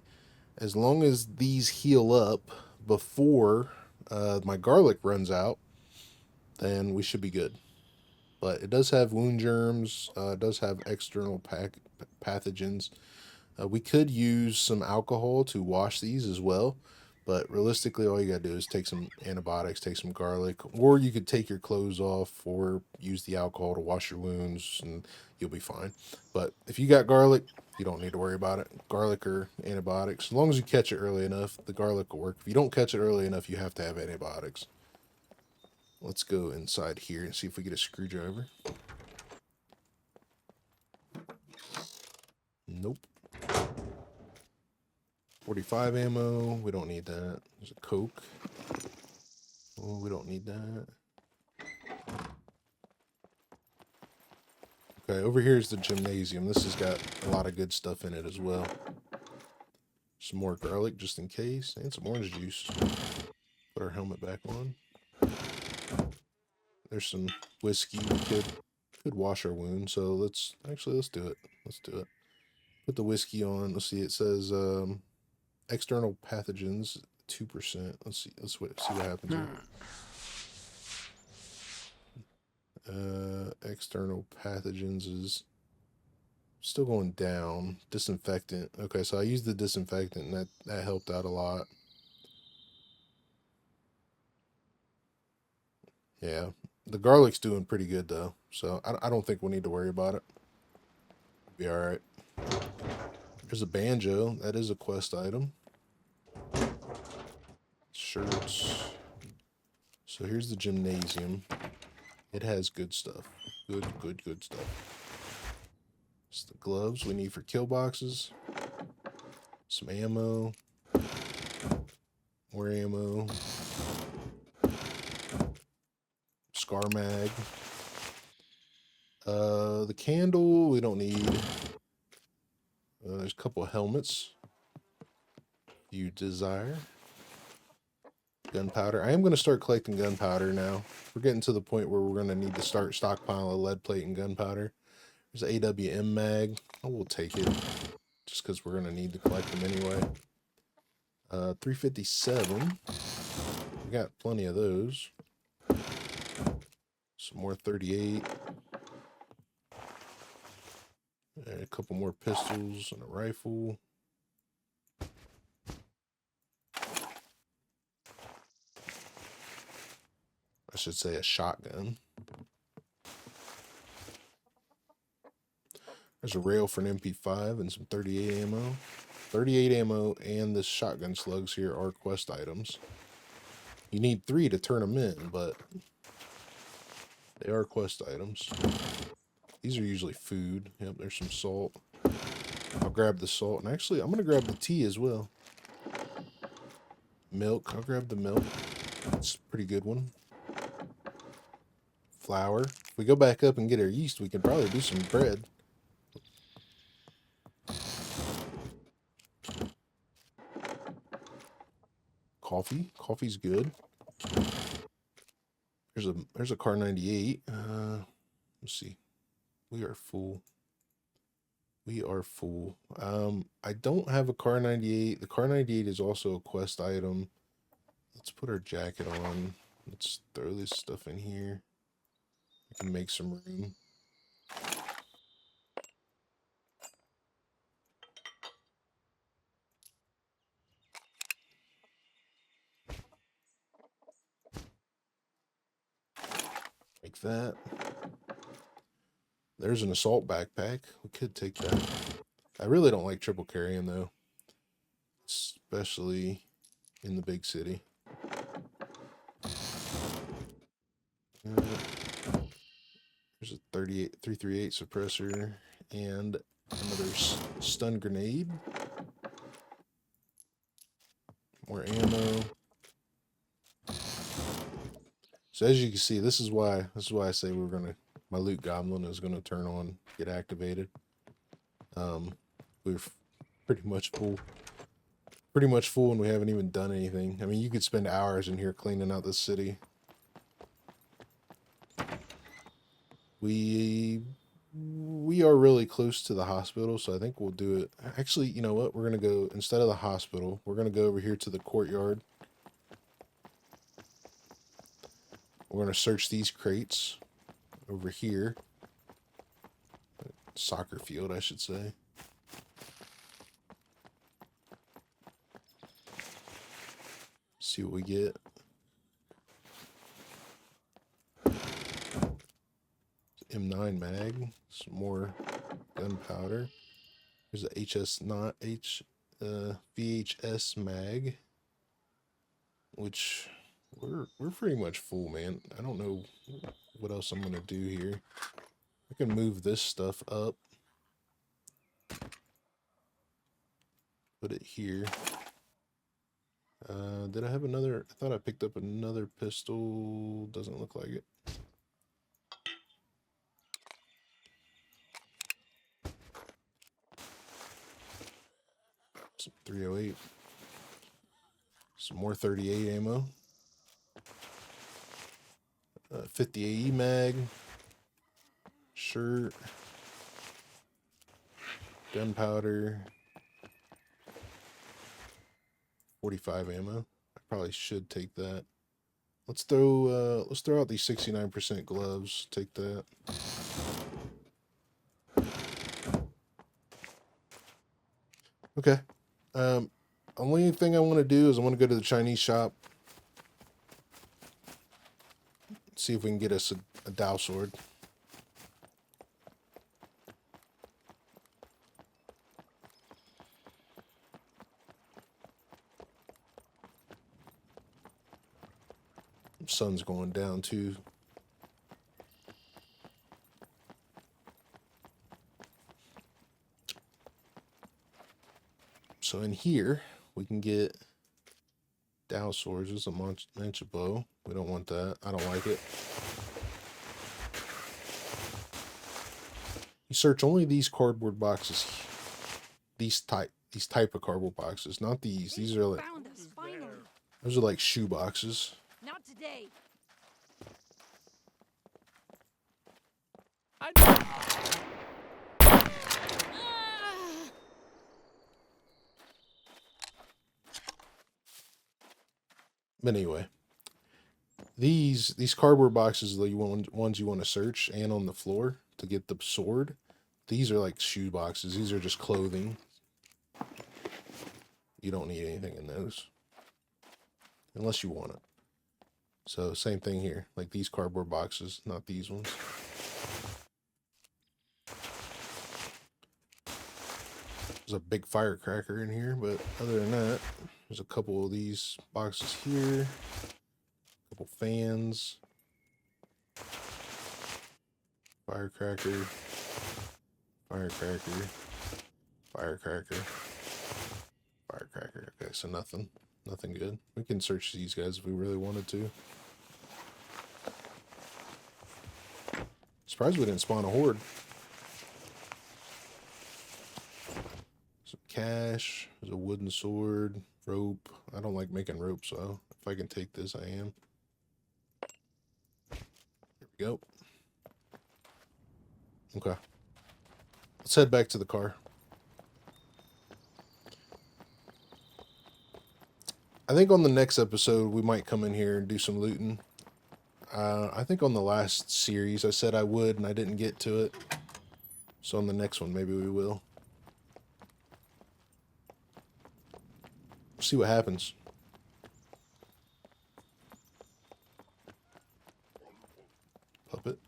heal up before my garlic runs out, then we should be good. But it does have wound germs. It does have external pathogens. We could use some alcohol to wash these as well. But realistically, all you gotta do is take some antibiotics, take some garlic, or you could take your clothes off or use the alcohol to wash your wounds and you'll be fine. But if you got garlic, you don't need to worry about it. Garlic or antibiotics. As long as you catch it early enough, the garlic will work. If you don't catch it early enough, you have to have antibiotics. Let's go inside here and see if we get a screwdriver. Nope. 45 ammo, we don't need that. There's a Coke. Oh, we don't need that. Okay, over here is the gymnasium. This has got a lot of good stuff in it as well. Some more garlic just in case, and some orange juice. Put our helmet back on. There's some whiskey. We could wash our wound, so let's do it. Let's do it. Put the whiskey on. Let's see, it says external pathogens 2%. Let's see what happens here. External pathogens is still going down. Disinfectant. Okay, so I used the disinfectant and that helped out a lot. Yeah, the garlic's doing pretty good though, so I don't think we'll need to worry about it. Be all right. There's a banjo. That is a quest item. Shirts. So here's the gymnasium. It has good stuff. Good stuff. It's the gloves we need for kill boxes. Some ammo. More ammo. Scar mag. The candle we don't need. There's a couple of helmets. You desire. Gunpowder. I am going to start collecting gunpowder now. We're getting to the point where we're going to need to start stockpiling lead plate and gunpowder. There's an AWM mag. I will take it just because we're going to need to collect them anyway. 357. We got plenty of those. Some more 38. And a couple more pistols and a rifle. I should say a shotgun. There's a rail for an MP5 and some 38 ammo. 38 ammo and the shotgun slugs here are quest items. You need 3 to turn them in, but they are quest items. These are usually food. Yep, there's some salt. I'll grab the salt. And actually, I'm going to grab the tea as well. Milk. I'll grab the milk. It's a pretty good one. Flour. If we go back up and get our yeast, we can probably do some bread. Coffee. Coffee's good. There's a car 98. Let's see. We are full. We are full. I don't have a car 98. The car 98 is also a quest item. Let's put our jacket on. Let's throw this stuff in here. I can make some room. Like that. There's an assault backpack. We could take that. I really don't like triple carrying though. Especially in the big city. There's a 338 suppressor and another stun grenade. More ammo. So as you can see, this is why I say my loot goblin is gonna turn on, get activated. We're pretty much full. pretty much full and we haven't even done anything. I mean, you could spend hours in here cleaning out this city. We are really close to the hospital, so I think we'll do it. Actually, you know what? We're going to go, instead of the hospital, we're going to go over here to the courtyard. We're going to search these crates over here. Soccer field, I should say. See what we get. M9 mag, some more gunpowder. Here's a VHS mag, which we're pretty much full, man. I don't know what else I'm gonna do here. I can move this stuff up, put it here. Did I have another? I thought I picked up another pistol. Doesn't look like it. Some 308. Some more 38 ammo. 50 AE mag. Shirt. Gunpowder. 45 ammo. I probably should take that. Let's throw out these 69% gloves. Take that. Okay. Only thing I want to do is I want to go to the Chinese shop. See if we can get us a Dao sword. Sun's going down too. So in here we can get Dao swords. There's a mancha bow. We don't want that. I don't like it. You search only these cardboard boxes. These type of cardboard boxes, not these. These are like, those are like shoe boxes.
Not today.
But anyway, these cardboard boxes are the ones you want to search, and on the floor to get the sword. These are like shoe boxes. These are just clothing. You don't need anything in those unless you want it. So same thing here, like these cardboard boxes, not these ones. There's a big firecracker in here, but other than that, there's a couple of these boxes here, a couple fans, firecracker, firecracker, firecracker, firecracker. Okay, so nothing good. We can search these guys if we really wanted to. Surprised we didn't spawn a horde. Some cash. There's a wooden sword. Rope. I don't like making rope, so if I can take this, I am. Here we go. Okay. Let's head back to the car. I think on the next episode, we might come in here and do some looting. I think on the last series, I said I would, and I didn't get to it. So on the next one, maybe we will. See what happens. Puppet.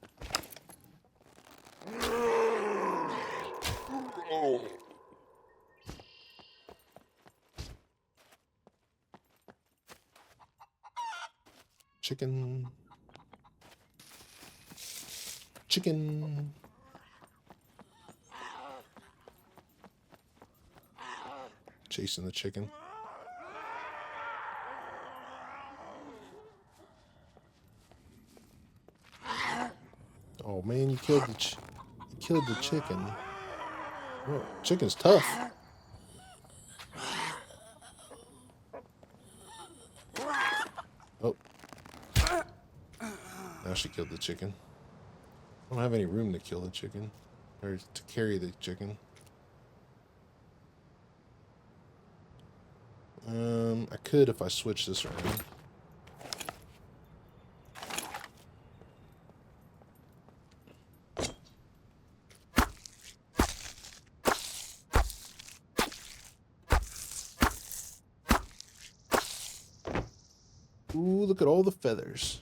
Chicken. Chicken. Chasing the chicken. Oh man, you killed the chicken. Oh, chicken's tough. actually killed the chicken. I don't have any room to kill the chicken. Or to carry the chicken. I could if I switch this around. Ooh, look at all the feathers.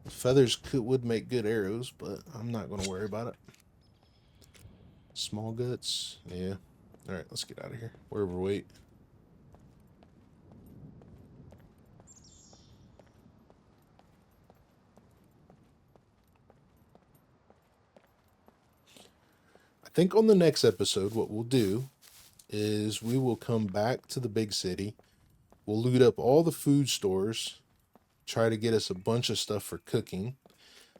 The feathers would make good arrows, but I'm not going to worry about it. Small guts. Yeah. Alright, let's get out of here. We're overweight. I think on the next episode, what we'll do is we will come back to the big city. We'll loot up all the food stores. Try to get us a bunch of stuff for cooking.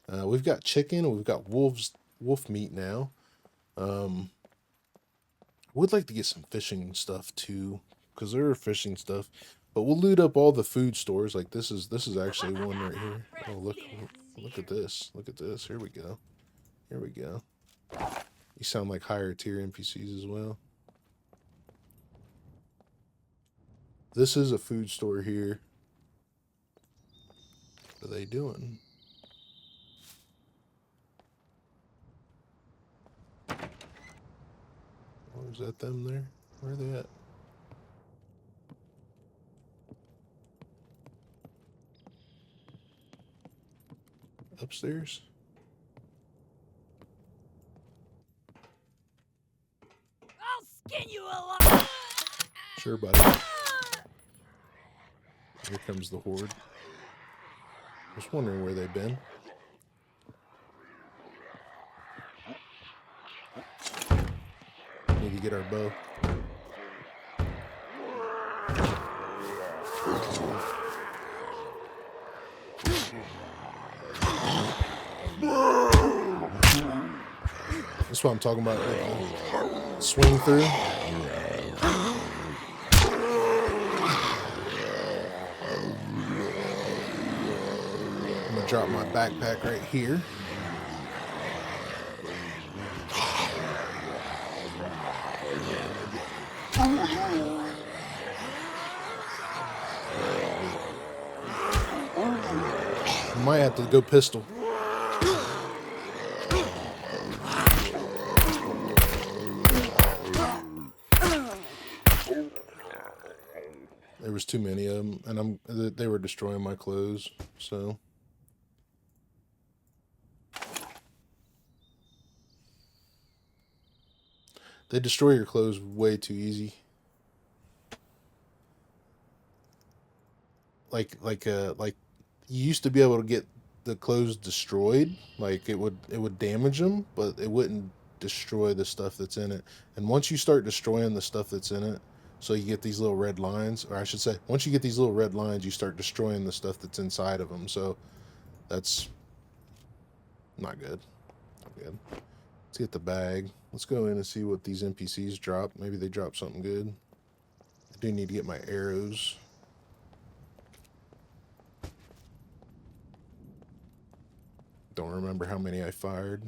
We've got chicken. We've got wolf meat now. Would like to get some fishing stuff too, because there are fishing stuff. But we'll loot up all the food stores. Like this is actually one right here. Oh, look at this. Look at this. Here we go. Here we go. You sound like higher tier NPCs as well. This is a food store here. What are they doing? Oh, is that them there? Where are they at? Upstairs?
I'll skin you alive.
Sure, buddy. Here comes the horde. Just wondering where they've been. Need to get our bow. That's what I'm talking about. Swing through. I'm gonna drop my backpack right here. Might have to go pistol. There was too many of them, and they were destroying my clothes, so. They destroy your clothes way too easy. Like you used to be able to get the clothes destroyed, like it would damage them, but it wouldn't destroy the stuff that's in it. And once you start destroying the stuff that's in it, so you get these little red lines, or I should say, once you get these little red lines, you start destroying the stuff that's inside of them. So that's not good. Not good. Let's get the bag. Let's go in and see what these NPCs drop. Maybe they drop something good. I do need to get my arrows. Don't remember how many I fired.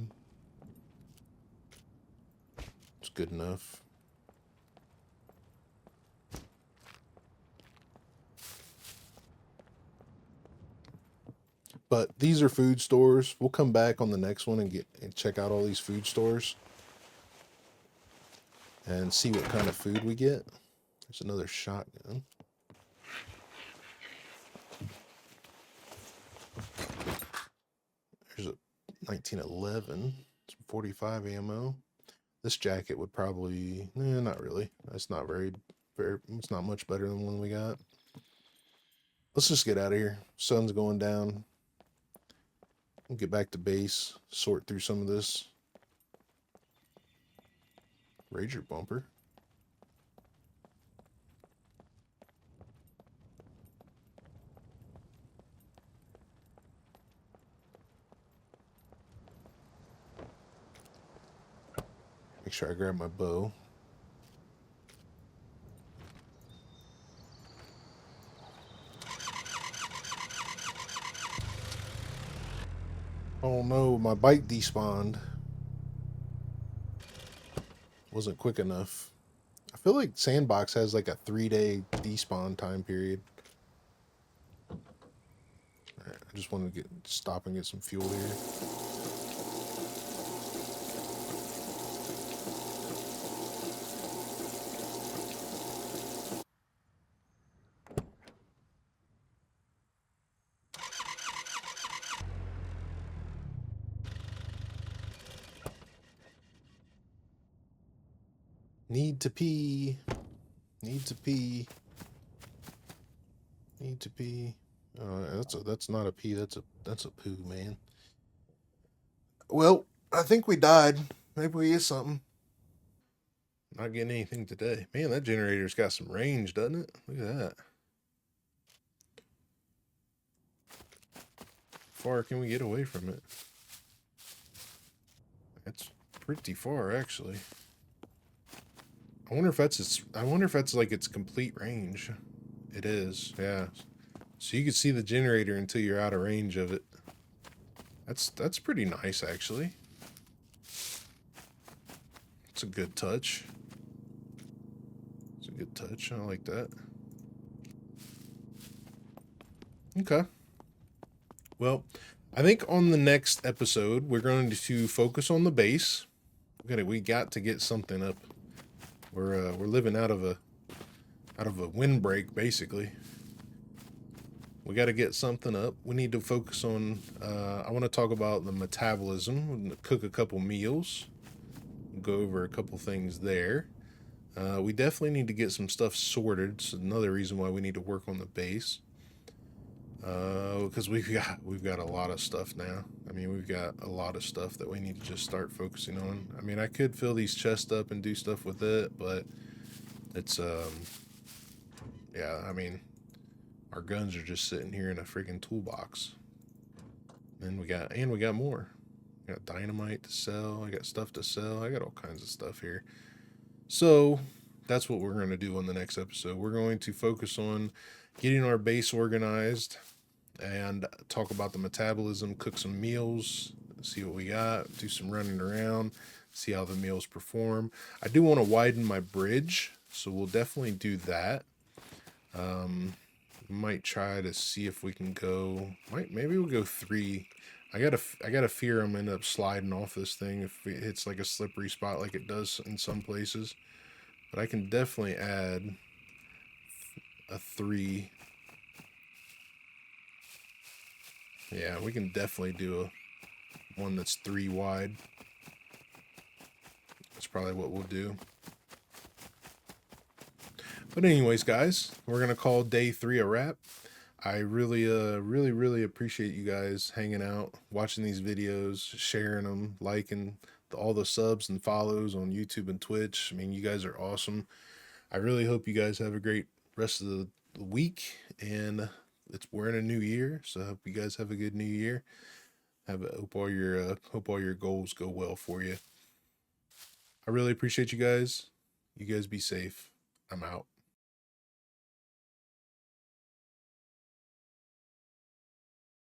It's good enough. But these are food stores. We'll come back on the next one and check out all these food stores and see what kind of food we get. There's another shotgun. There's a 1911, some 45 ammo. This jacket would probably, not really. That's not very, it's not much better than the one we got. Let's just get out of here. Sun's going down. We'll get back to base, sort through some of this. Rager bumper. Make sure I grab my bow. Oh no, my bike despawned. Wasn't quick enough. I feel like Sandbox has like a 3-day despawn time period. Alright, I just wanted to stop and get some fuel here. Need to pee. Need to pee. Need to pee. That's not a pee. That's a poo, man. Well, I think we died. Maybe we get something. Not getting anything today. Man, that generator's got some range, doesn't it? Look at that. How far can we get away from it? That's pretty far, actually. I wonder if that's like its complete range. It is, yeah. So you can see the generator until you're out of range of it. That's pretty nice, actually. It's a good touch. It's a good touch. I like that. Okay. Well, I think on the next episode we're going to focus on the base. We got to get something up. We're living out of a windbreak, basically. We got to get something up. We need to focus on, I want to talk about the metabolism. We're going to cook a couple meals. Go over a couple things there. We definitely need to get some stuff sorted. It's another reason why we need to work on the base. Because we've got a lot of stuff now. I mean, we've got a lot of stuff that we need to just start focusing on. I mean, I could fill these chests up and do stuff with it, but it's, yeah, I mean, our guns are just sitting here in a freaking toolbox. And we got more. I got dynamite to sell. I got stuff to sell. I got all kinds of stuff here. So that's what we're going to do on the next episode. We're going to focus on getting our base organized and talk about the metabolism, cook some meals, see what we got, do some running around, see how the meals perform. I do want to widen my bridge, so we'll definitely do that. Might try to see if we can go, maybe we'll go 3. I got a fear I'm gonna end up sliding off this thing if it hits like a slippery spot like it does in some places. But I can definitely add a 3. Yeah, we can definitely do one that's 3 wide. That's probably what we'll do. But anyways, guys, we're gonna call day 3 a wrap. I really appreciate you guys hanging out, watching these videos, sharing them, liking all the subs and follows on YouTube and Twitch. I mean, you guys are awesome. I really hope you guys have a great rest of the week, and we're in a new year, so I hope you guys have a good new year. Hope all your goals go well for you. I really appreciate you guys. You guys be safe. I'm out.